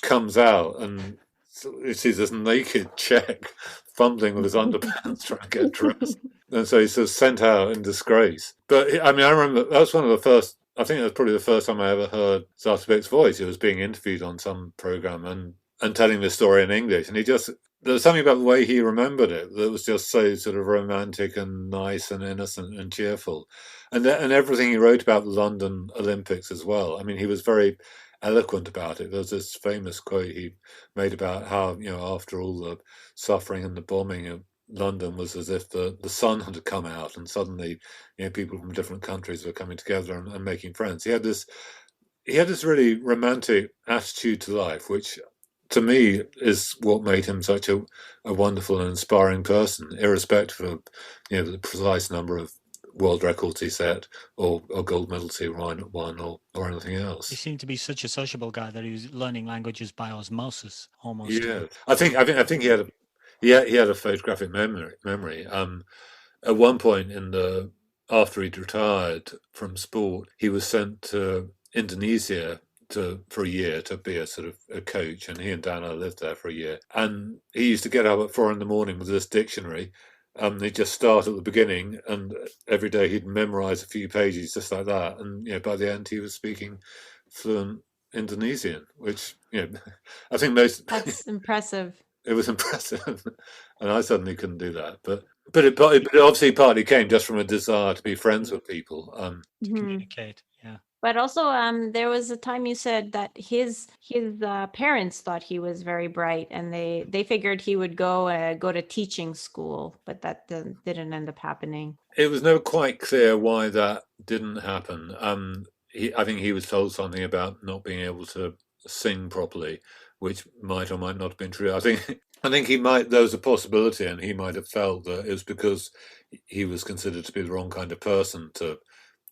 comes out and sees this naked Czech fumbling with his underpants trying to get dressed, and so he's sort of sent out in disgrace. But I remember that was one of the first, I think that was probably the first time I ever heard Zatopek's voice. He was being interviewed on some program and telling this story in English, and there was something about the way he remembered it that was just so sort of romantic and nice and innocent and cheerful. And everything he wrote about the London Olympics as well. I mean, he was very eloquent about it. There's this famous quote he made about how, after all the suffering and the bombing of London was as if the sun had come out, and suddenly, people from different countries were coming together and making friends. He had this really romantic attitude to life, which to me is what made him such a wonderful and inspiring person, irrespective of the precise number of world records he set or gold medals he won or anything else.
He seemed to be such a sociable guy that he was learning languages by osmosis almost.
Yeah, I think he had a photographic memory. At one point after he'd retired from sport, he was sent to Indonesia for a year to be a sort of a coach, and he and Dana lived there for a year. And he used to get up at 4 a.m. with this dictionary. He'd just start at the beginning, and every day he'd memorize a few pages just like that. And by the end, he was speaking fluent Indonesian, which I think
that's impressive.
It was impressive, and I certainly couldn't do that. But it obviously partly came just from a desire to be friends with people,
to communicate. Yeah.
But also, there was a time you said that his parents thought he was very bright, and they figured he would go to teaching school, but that didn't end up happening.
It was never quite clear why that didn't happen. I think he was told something about not being able to sing properly, which might or might not have been true. I think he might. There was a possibility, and he might have felt that it was because he was considered to be the wrong kind of person to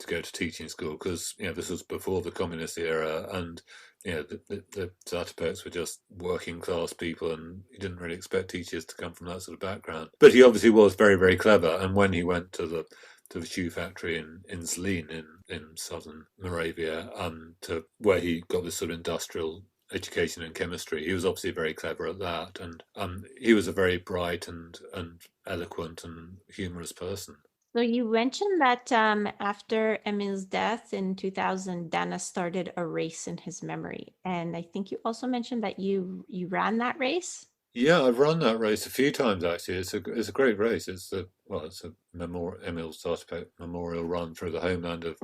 go to teaching school, because this was before the communist era, and the Zatopeks were just working class people, and you didn't really expect teachers to come from that sort of background. But he obviously was very, very clever, and when he went to the shoe factory in Zlín in southern Moravia, to where he got this sort of industrial education in chemistry, he was obviously very clever at that, and he was a very bright and eloquent and humorous person.
So you mentioned that after Emil's death in 2000, Dana started a race in his memory, and I think you also mentioned that you ran that race.
Yeah, I've run that race a few times actually. It's a great race. It's a Emil Zatopek memorial run through the homeland of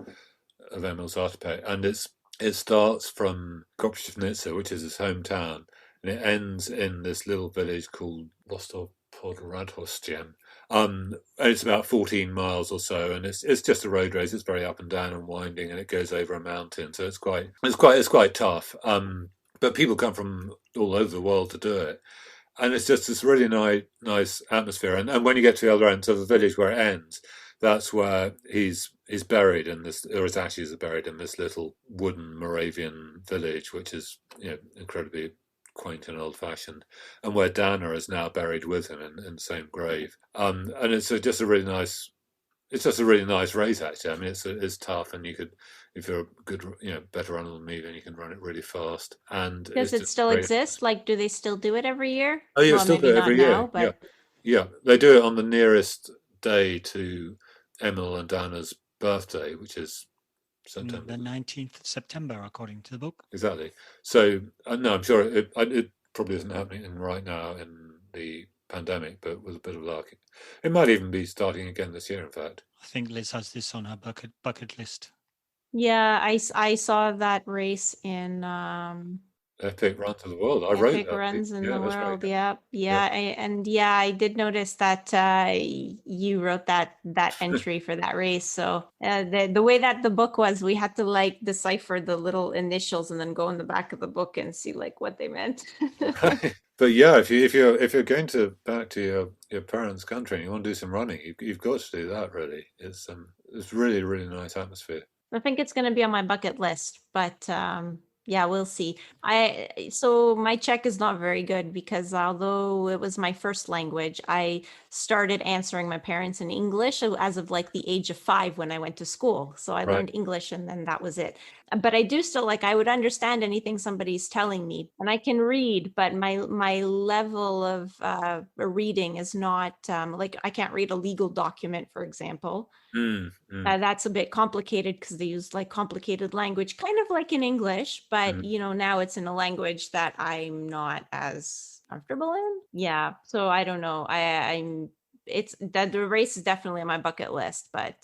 Emil Zatopek, and it starts from Kopřivnice, which is his hometown, and it ends in this little village called Rostov pod Radhostěm. And it's about 14 miles or so, and it's just a road race. It's very up and down and winding, and it goes over a mountain, so it's quite tough. But people come from all over the world to do it, and it's just this really nice atmosphere. And when you get to the other end of the village where it ends, that's where he's buried in this, or his ashes are buried in this little wooden Moravian village, which is incredibly quaint and old-fashioned, and where Dana is now buried with him in the same grave. And it's just a really nice. It's just a really nice race, actually. I mean, it's tough, and you could, if you're a good, better runner than me, then you can run it really fast. And
Does it still exist? Like, do they still do it every year?
Oh, yeah,
Well,
still
maybe
do it
not
every
now,
year.
but
Yeah, they do it on the nearest day to Emil and Dana's birthday, which is September.
The 19th of September, according to the book.
Exactly. So, no, I'm sure it probably isn't happening right now in the pandemic, but with a bit of luck, it might even be starting again this year, in fact.
I think Liz has this on her bucket list.
yeah, I saw that race in
Epic Run to the World. I wrote
Epic
that.
Runs in
Yeah,
the
that's right.
World. Yeah, I did notice that you wrote that entry for that race. So the way that the book was, we had to like decipher the little initials and then go in the back of the book and see like what they meant.
But yeah, if you're going back to your parents' country and you want to do some running, you've got to do that. Really, it's really, really nice atmosphere.
I think it's going to be on my bucket list, but yeah, we'll see. So my Czech is not very good because although it was my first language, I started answering my parents in English as of like the age of 5 when I went to school. So I learned English and then that was it. But I do still I would understand anything somebody's telling me, and I can read, but my level of reading is not like I can't read a legal document, for example. That's a bit complicated because they use like complicated language, kind of like in English, but now it's in a language that I'm not as comfortable in. Yeah, so I don't know. It's that the race is definitely on my bucket list, but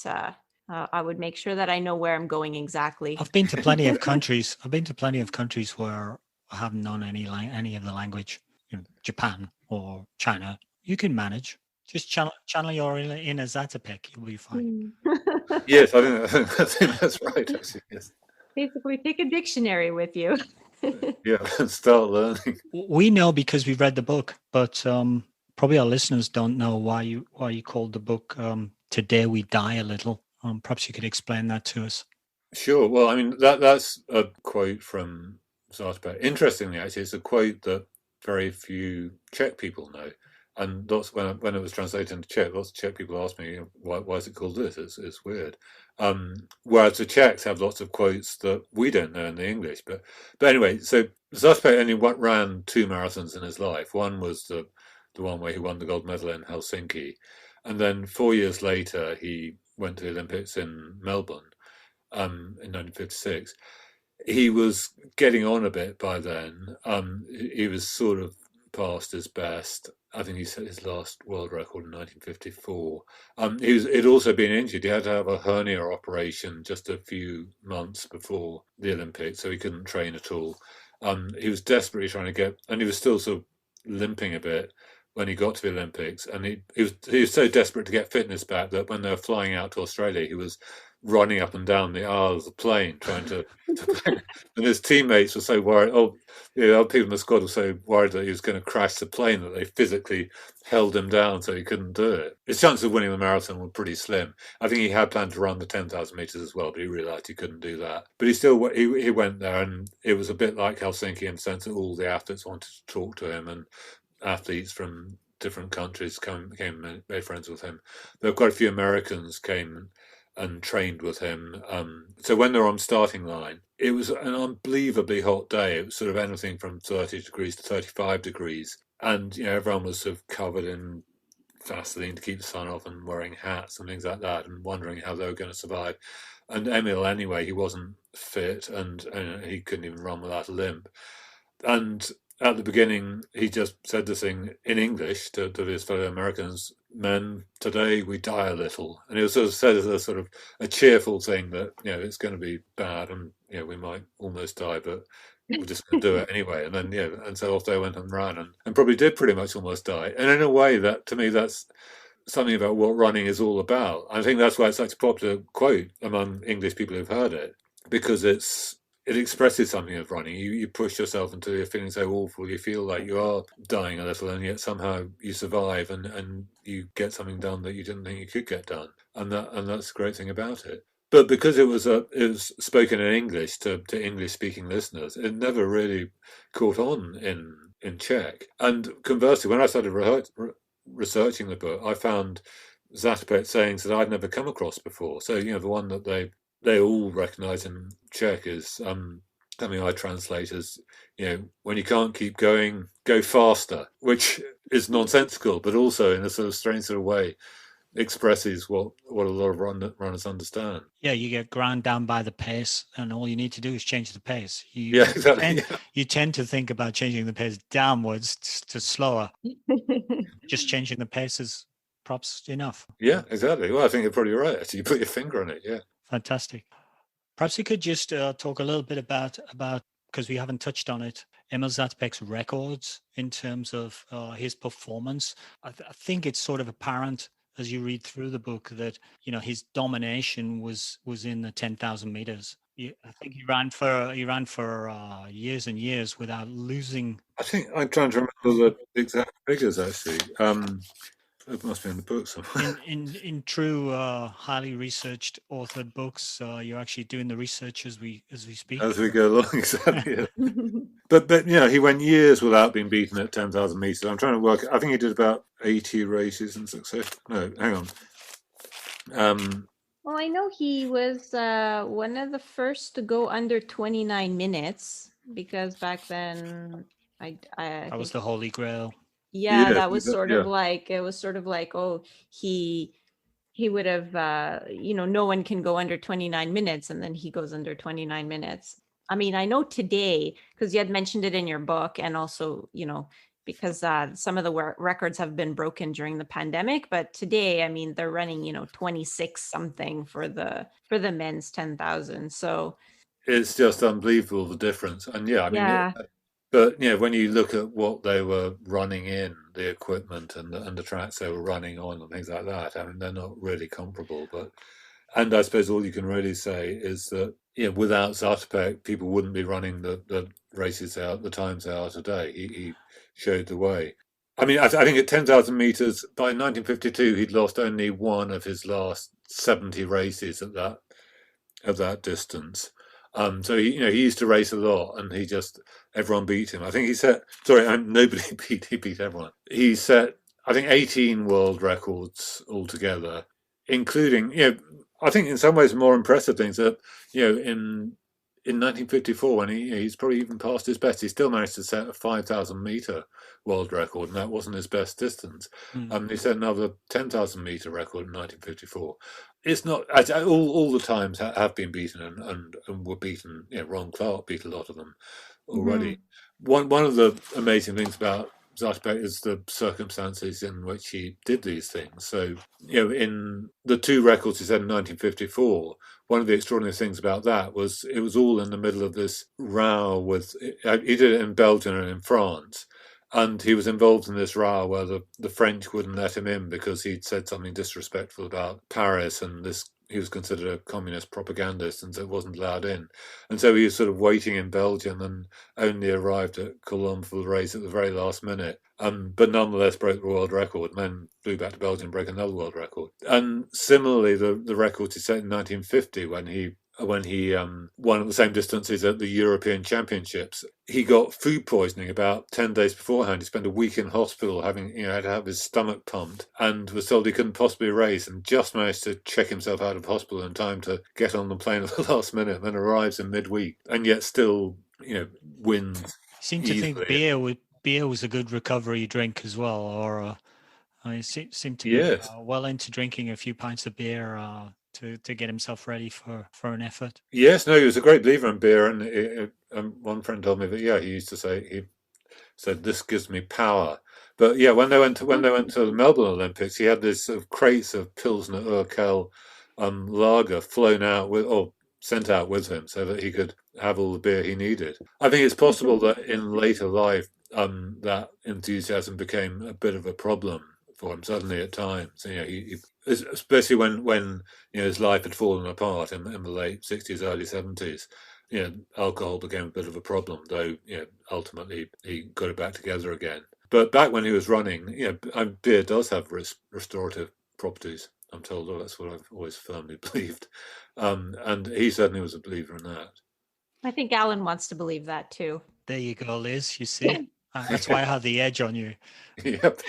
I would make sure that I know where I'm going exactly.
I've been to plenty of countries. Where I haven't known any of the language. Japan or China. You can manage. Just channel your inner Zatopek. You'll be fine.
Yes, I think that's right. Actually, yes.
Basically, take a dictionary with you.
Yeah, start learning.
We know because we've read the book, but probably our listeners don't know why you called the book "Today We Die a Little." Perhaps you could explain that to us.
Sure. Well, I mean that's a quote from Zatopek. Interestingly, actually, it's a quote that very few Czech people know. And lots when it was translated into Czech, lots of Czech people ask me, why is it called this? It's weird. Whereas the Czechs have lots of quotes that we don't know in the English. But anyway, so Zatopek only ran 2 marathons in his life. One was the one where he won the gold medal in Helsinki, and then 4 years later he went to the Olympics in Melbourne in 1956. He was getting on a bit by then. He was sort of passed his best. I think he set his last world record in 1954. He'd also been injured. He had to have a hernia operation just a few months before the Olympics, so he couldn't train at all. He was desperately trying to get, and he was still sort of limping a bit when he got to the Olympics, and he was so desperate to get fitness back that when they were flying out to Australia, he was running up and down the aisle of the plane trying to and his teammates were so worried. Oh, people in the squad were so worried that he was going to crash the plane that they physically held him down so he couldn't do it. His chances of winning the marathon were pretty slim. I think he had planned to run the 10,000 meters as well, but he realized he couldn't do that. But he went there, and it was a bit like Helsinki in the sense that all the athletes wanted to talk to him, and athletes from different countries came and made friends with him. There were quite a few Americans came and trained with him. So when they were on starting line, it was an unbelievably hot day. It was sort of anything from 30 degrees to 35 degrees. And, everyone was sort of covered in Vaseline to keep the sun off and wearing hats and things like that and wondering how they were going to survive. And Emil, anyway, he wasn't fit and he couldn't even run without a limp. And at the beginning, he just said this thing in English to his fellow Americans: "Men, today we die a little." And it was sort of said as a sort of a cheerful thing that, it's going to be bad and, we might almost die, but we're just going to do it anyway. And then, and so off they went and ran and probably did pretty much almost die. And in a way, that to me, that's something about what running is all about. I think that's why it's such a popular quote among English people who've heard it, because it expresses something of running. You push yourself until you're feeling so awful, you feel like you are dying a little, and yet somehow you survive and you get something done that you didn't think you could get done. And that's the great thing about it. But because it was spoken in English to English speaking listeners, it never really caught on in Czech. And conversely, when I started researching the book, I found Zatopek sayings that I'd never come across before. So, the one that they all recognise in Czech is something I translate as, when you can't keep going, go faster, which is nonsensical, but also in a sort of strange sort of way expresses what a lot of runners understand.
Yeah, you get ground down by the pace, and all you need to do is change the pace.
Exactly.
You tend to think about changing the pace downwards to slower. Just changing the pace is perhaps enough.
Yeah, exactly. Well, I think you're probably right. Actually, you put your finger on it. Yeah.
Fantastic. Perhaps you could just talk a little bit about, because we haven't touched on it, Emil Zatopek's records in terms of his performance. I think it's sort of apparent as you read through the book that, his domination was in the 10,000 meters. I think he ran for years and years without losing.
I think I'm trying to remember the exact figures, actually. It must be in the book somewhere.
In true highly researched authored books, you're actually doing the research as we speak.
As we go along, exactly. Yeah. But he went years without being beaten at 10,000 meters. I'm trying to work. I think he did about 80 races in succession. No, hang on.
Well, I know he was one of the first to go under 29 minutes, because back then I
that was the Holy Grail.
Yeah, that was sort of like, it was sort of like, oh, he would have, no one can go under 29 minutes, and then he goes under 29 minutes. I mean, I know today, because you had mentioned it in your book, and also, because some of the records have been broken during the pandemic, but today, I mean, they're running, 26 something for the men's 10,000. So
it's just unbelievable, the difference. And but when you look at what they were running in, the equipment and the tracks they were running on and things like that, I mean, they're not really comparable. And I suppose all you can really say is that without Zatopek, people wouldn't be running the races out, the times they are today. He showed the way. I mean, I think at 10,000 meters by 1952, he'd lost only one of his last 70 races at that distance. So he used to race a lot, and everyone beat him. I think nobody he beat everyone. He set, I think, 18 world records altogether, including, I think in some ways more impressive things that, in 1954, when he's probably even past his best, he still managed to set a 5,000 meter world record, and that wasn't his best distance. He set another 10,000 meter record in 1954. It's not all the times have been beaten and were beaten. Ron Clark beat a lot of them already. One of the amazing things about Zatopek is the circumstances in which he did these things. So, in the two records he set in 1954, one of the extraordinary things about that was it was all in the middle of this row with, he did it in Belgium and in France. And he was involved in this row where the French wouldn't let him in because he'd said something disrespectful about Paris, and he was considered a communist propagandist, and so wasn't allowed in. And so he was sort of waiting in Belgium and only arrived at Cologne for the race at the very last minute. But nonetheless broke the world record, and then flew back to Belgium and broke another world record. And similarly, the record he set in 1950 when he won at the same distances at the European Championships. He got food poisoning about 10 days beforehand. He spent a week in hospital having, had to have his stomach pumped, and was told he couldn't possibly race, and just managed to check himself out of hospital in time to get on the plane at the last minute, and then arrives in midweek, and yet still, wins.
Seem to think beer was a good recovery drink as well, or I seem to be well into drinking a few pints of beer to get himself ready for an effort.
Yes, no, he was a great believer in beer, and one friend told me that he used to say, he said, "This gives me power." But when they went to the Melbourne Olympics, he had this sort of crates of Pilsner Urquell lager flown out sent out with him so that he could have all the beer he needed. I think it's possible that in later life that enthusiasm became a bit of a problem for him, certainly at times. He especially when his life had fallen apart in the late 60s, early 70s. Alcohol became a bit of a problem, though ultimately he got it back together again. But back when he was running, beer does have restorative properties. I'm told, that's what I've always firmly believed. And he certainly was a believer in that.
I think Alan wants to believe that too.
There you go, Liz. You see, that's why I have the edge on you.
Yep.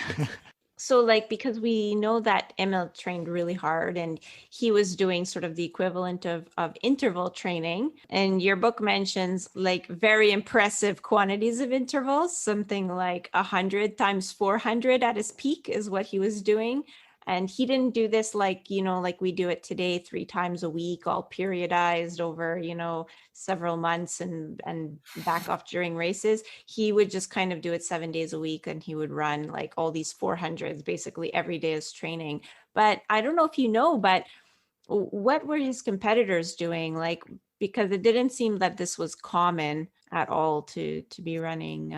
So because we know that Emil trained really hard, and he was doing sort of the equivalent of interval training. And your book mentions very impressive quantities of intervals, something like 100 times 400 at his peak is what he was doing. And he didn't do this like we do it today, 3 times a week, all periodized over, several months and back off during races. He would just kind of do it 7 days a week, and he would run all these 400s basically every day as training. But I don't know if you know, but what were his competitors doing? Because it didn't seem that this was common at all to be running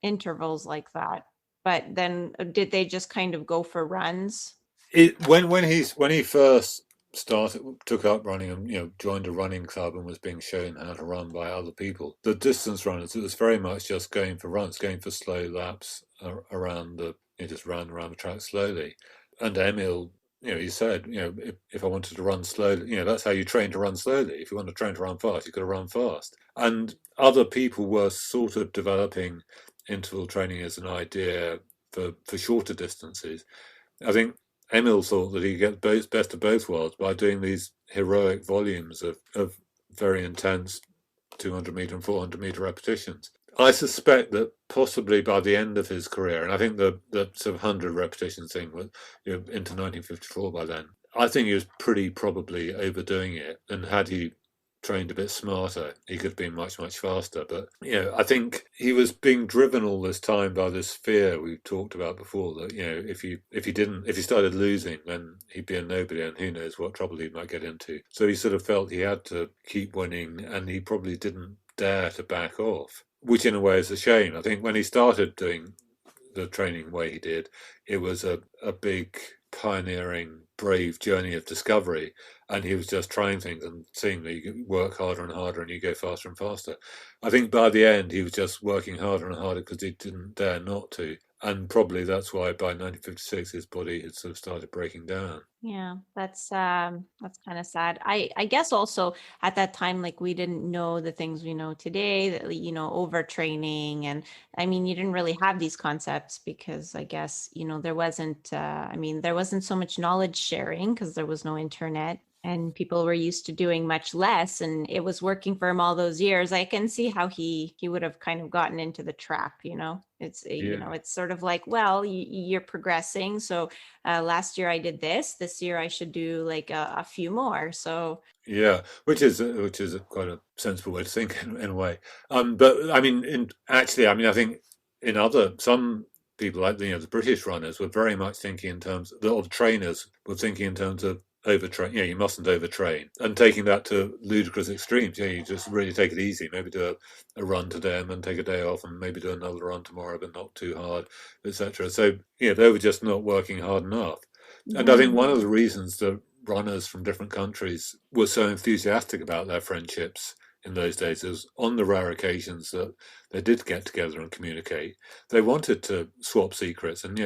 intervals like that. But then did they just kind of go for runs?
When he first took up running and joined a running club and was being shown how to run by other people, the distance runners, it was very much just going for runs, going for slow laps around just ran around the track slowly. And Emil, he said, if I wanted to run slowly, that's how you train to run slowly. If you want to train to run fast, you've got to run fast. And other people were sort of developing interval training as an idea for shorter distances. I think Emil thought that he'd get the best of both worlds by doing these heroic volumes of very intense 200-meter and 400-meter repetitions. I suspect that possibly by the end of his career, and I think the sort of 100 repetition thing was into 1954 by then, I think he was pretty probably overdoing it. And had he trained a bit smarter, he could have been much, much faster. But I think he was being driven all this time by this fear we've talked about before, that if he started losing, then he'd be a nobody, and who knows what trouble he might get into. So he sort of felt he had to keep winning, and he probably didn't dare to back off, which in a way is a shame. I think when he started doing the training the way he did, it was a big pioneering, brave journey of discovery, and he was just trying things and seeing that you could work harder and harder and you go faster and faster. I think by the end he was just working harder and harder because he didn't dare not to, and probably that's why by 1956 his body had sort of started breaking down.
Yeah, that's kind of sad. I guess also at that time, we didn't know the things we know today, that overtraining, and I mean, you didn't really have these concepts because I guess there wasn't there wasn't so much knowledge sharing because there was no internet, and people were used to doing much less, and it was working for him all those years. I can see how he would have kind of gotten into the trap. It's it's sort of like, well, you're progressing, so last year I did this year I should do a few more. So
yeah, which is quite a sensible way to think in a way. But I mean, I think some people like the British runners were very much thinking in terms of trainers were thinking in terms of overtrain. You mustn't overtrain, and taking that to ludicrous extremes. You just really take it easy. Maybe do a run today and then take a day off, and maybe do another run tomorrow, but not too hard, etc. So they were just not working hard enough. And I think one of the reasons that runners from different countries were so enthusiastic about their friendships in those days is on the rare occasions that they did get together and communicate, they wanted to swap secrets. And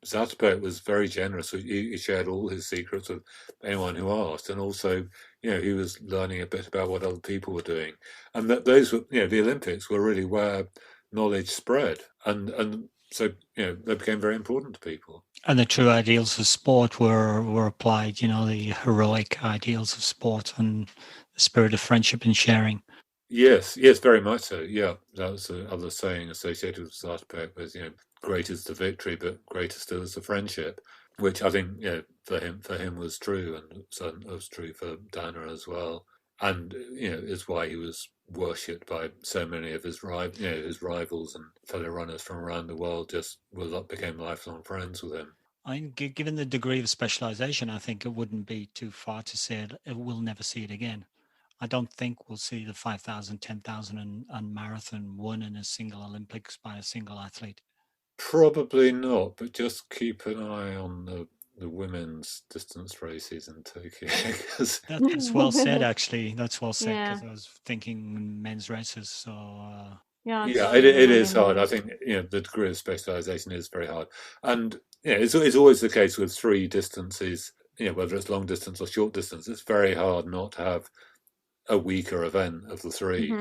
Zatopek was very generous. He shared all his secrets with anyone who asked, and also he was learning a bit about what other people were doing. And that those were the Olympics were really where knowledge spread, and so they became very important to people.
And the true ideals of sport were applied, the heroic ideals of sport and the spirit of friendship and sharing.
Yes, very much so. Yeah, that was the other saying associated with Zatopek was, great is the victory, but greater still is the friendship, which I think, for him was true, and so it was true for Dana as well. And, is why he was worshipped by so many of his rivals and fellow runners from around the world became lifelong friends with him.
Given the degree of specialization, I think it wouldn't be too far to say we'll never see it again. I don't think we'll see the 5,000, 10,000 and marathon won in a single Olympics by a single athlete.
Probably not, but just keep an eye on the women's distance races in Tokyo.
That's well said, actually. That's well said, because I was thinking men's races. So
it is hard. I think the degree of specialization is very hard, and it's always the case with three distances. Whether it's long distance or short distance, it's very hard not to have a weaker event of the three,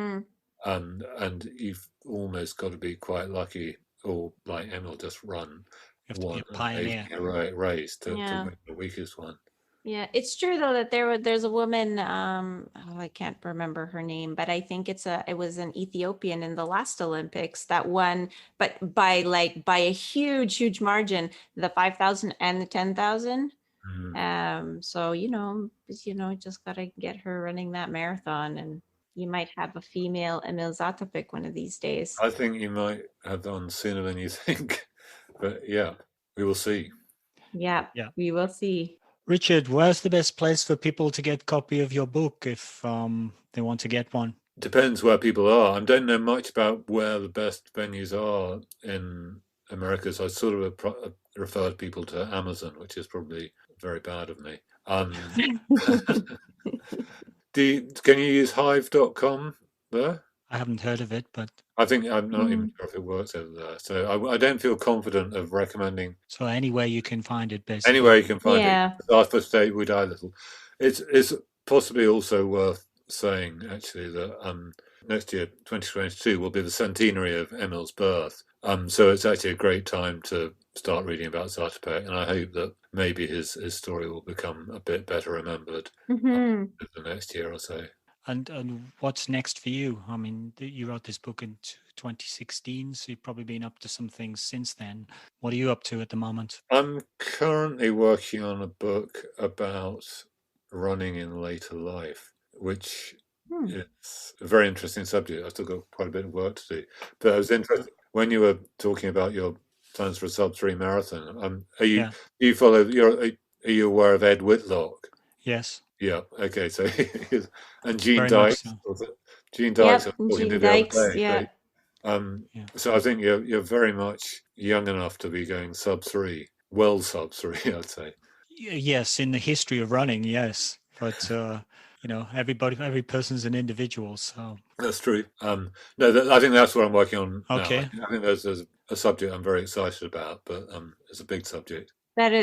and you've almost got to be quite lucky, or like Emil, just run one heroic race to win the weakest one.
Yeah, it's true though that there's a woman, I can't remember her name, but I think it was an Ethiopian in the last Olympics that won, but by a huge margin, the 5,000 and the 10,000. So just gotta get her running that marathon, and you might have a female Emil Zatopek one of these days.
I think you might have that on sooner than you think, but we will see.
Yeah, we will see.
Richard, where's the best place for people to get a copy of your book if they want to get one?
Depends where people are. I don't know much about where the best venues are in America, so I sort of referred people to Amazon, which is probably very bad of me. Can you use hive.com there?
I haven't heard of it, but
I think I'm not even sure if it works over there. So I don't feel confident of recommending.
So anywhere you can find it, basically.
Anywhere you can find it. After State We Die Little. It's possibly also worth saying, actually, that next year, 2022, will be the centenary of Emil's birth. So it's actually a great time to start reading about Zatopek, and I hope that maybe his story will become a bit better remembered over the next year or so.
And what's next for you? I mean, you wrote this book in 2016, so you've probably been up to some things since then. What are you up to at the moment?
I'm currently working on a book about running in later life, which is a very interesting subject. I've still got quite a bit of work to do. But I was interested when you were talking about your plans for a sub-3 marathon. Are you you aware of Ed Whitlock?
Yes.
Yeah. Okay. So, and Gene Dykes. Gene Dykes.
Gene Dykes. Yeah.
So I think you're very much young enough to be going sub-3. Well, sub-3, I'd say.
Yes, in the history of running, yes, but every person's an individual, so
that's true. No, I think that's what I'm working on.
Okay.
Now. I think there's a subject I'm very excited about, but it's a big subject.
That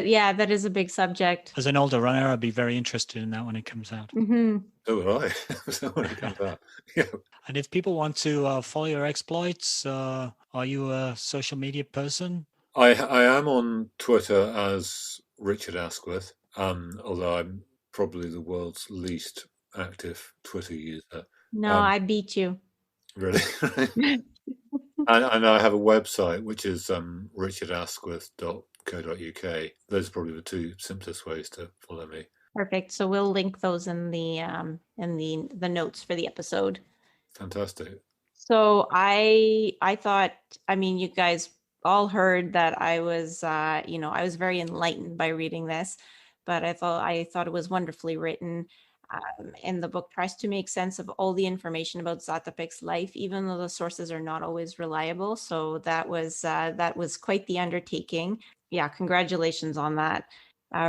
is a big subject.
As an older runner, I'd be very interested in that when it comes out.
So would I. So when it comes out. Yeah.
And if people want to follow your exploits, are you a social media person?
I am on Twitter as Richard Askwith, although I'm probably the world's least active Twitter user.
No, I beat you.
Really? and I have a website, which is richardaskwith.co.uk. Those are probably the two simplest ways to follow me.
Perfect. So we'll link those in the notes for the episode.
Fantastic.
So I thought, I mean, you guys all heard that I was, I was very enlightened by reading this, but I thought it was wonderfully written. And the book tries to make sense of all the information about Zatopek's life, even though the sources are not always reliable. So that was quite the undertaking. Yeah, congratulations on that.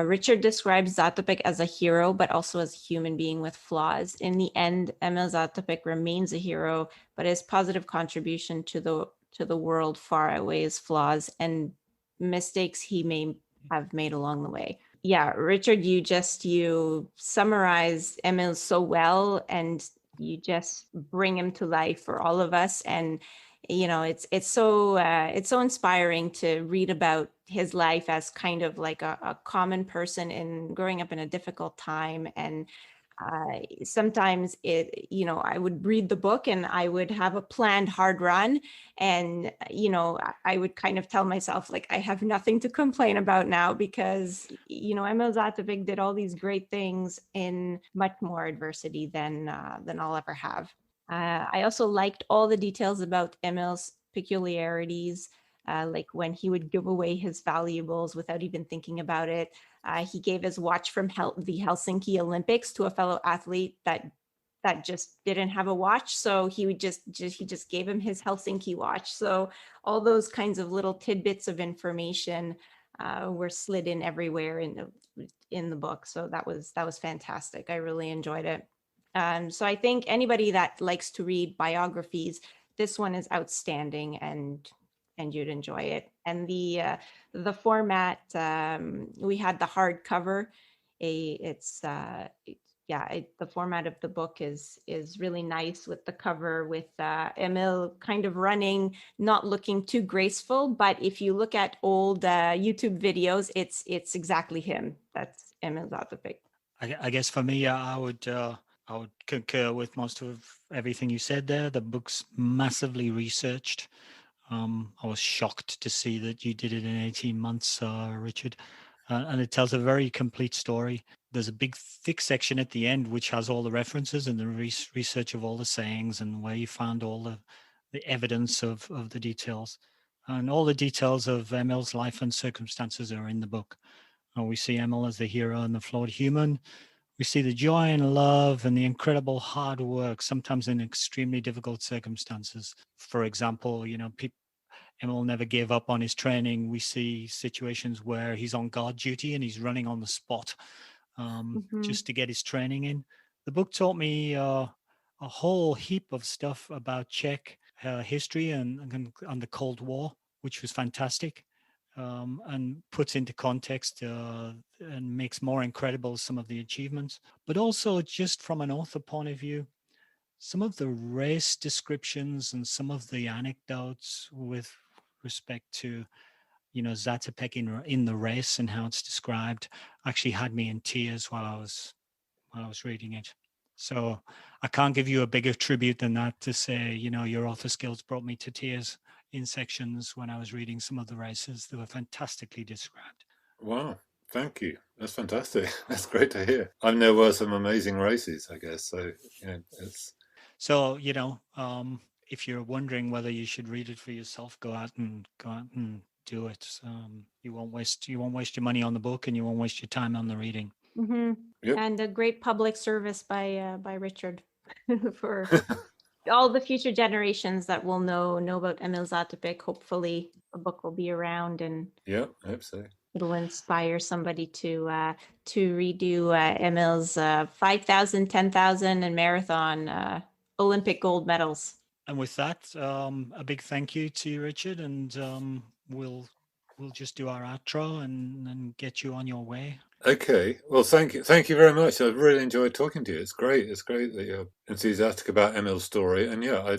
Richard describes Zatopek as a hero, but also as a human being with flaws. In the end, Emil Zatopek remains a hero, but his positive contribution to the world far outweighs flaws and mistakes he may have made along the way. Yeah, Richard, you summarize Emil so well, and you just bring him to life for all of us. And it's so inspiring to read about his life as kind of like a common person in growing up in a difficult time. And sometimes I would read the book and I would have a planned hard run, and I would kind of tell myself, like, I have nothing to complain about now, because Emil Zatopek did all these great things in much more adversity than I'll ever have. I also liked all the details about Emil's peculiarities, like when he would give away his valuables without even thinking about it. He gave his watch from the Helsinki Olympics to a fellow athlete that just didn't have a watch, so he just gave him his Helsinki watch. So all those kinds of little tidbits of information were slid in everywhere in the book. So that was fantastic. I really enjoyed it. So I think anybody that likes to read biographies, this one is outstanding, and you'd enjoy it. And the format, we had the hardcover. The format of the book is really nice, with the cover with Emil kind of running, not looking too graceful. But if you look at old YouTube videos, it's exactly him. That's Emil Zatopek.
I guess for me, I would concur with most of everything you said there. The book's massively researched. I was shocked to see that you did it in 18 months, Richard. And it tells a very complete story. There's a big, thick section at the end which has all the references and the research of all the sayings and where you found all the evidence of the details. And all the details of Emil's life and circumstances are in the book. We see Emil as the hero and the flawed human. We see the joy and love and the incredible hard work, sometimes in extremely difficult circumstances. For example, Emil never gave up on his training. We see situations where he's on guard duty and he's running on the spot just to get his training in. The book taught me a whole heap of stuff about Czech history and the Cold War, which was fantastic, and puts into context and makes more incredible some of the achievements. But also, just from an author point of view, some of the race descriptions and some of the anecdotes with respect to Zatopek in the race and how it's described actually had me in tears while I was reading it. So I can't give you a bigger tribute than that to say, your author skills brought me to tears in sections when I was reading some of the races. They were fantastically described.
Wow. Thank you. That's fantastic. That's great to hear. I know there were some amazing races, I guess. So, it's...
So, if you're wondering whether you should read it for yourself, go out and do it. You won't waste your money on the book, and you won't waste your time on the reading.
Mm-hmm. Yep. And a great public service by Richard for all the future generations that will know about Emil Zatopek. Hopefully, the book will be around, and
yeah, I hope so.
It'll inspire somebody to redo Emil's 5,000, 10,000, and marathon Olympic gold medals.
And with that, a big thank you to you, Richard, and we'll just do our outro and get you on your way.
Okay. Well, thank you very much. I really enjoyed talking to you. It's great that you're enthusiastic about Emil's story. And yeah,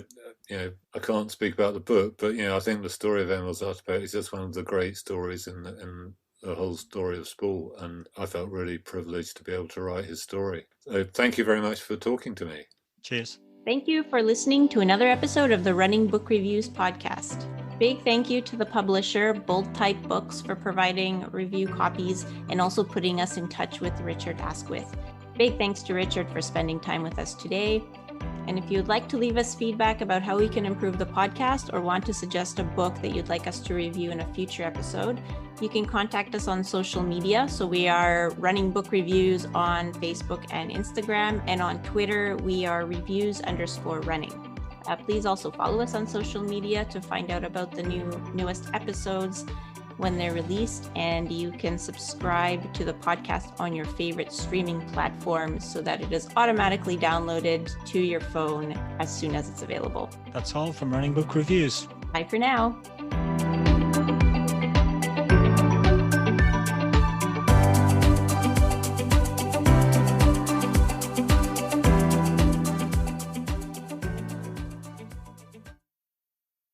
I can't speak about the book, but I think the story of Emil Zatopek is just one of the great stories in the whole story of sport, and I felt really privileged to be able to write his story. So thank you very much for talking to me.
Cheers.
Thank you for listening to another episode of the Running Book Reviews podcast. Big thank you to the publisher, Bold Type Books, for providing review copies and also putting us in touch with Richard Askwith. Big thanks to Richard for spending time with us today. And if you'd like to leave us feedback about how we can improve the podcast or want to suggest a book that you'd like us to review in a future episode, you can contact us on social media. So we are Running Book Reviews on Facebook and Instagram, and on Twitter, we are reviews_running. Please also follow us on social media to find out about the newest episodes when they're released, and you can subscribe to the podcast on your favorite streaming platforms so that it is automatically downloaded to your phone as soon as it's available.
That's all from Running Book Reviews.
Bye for now.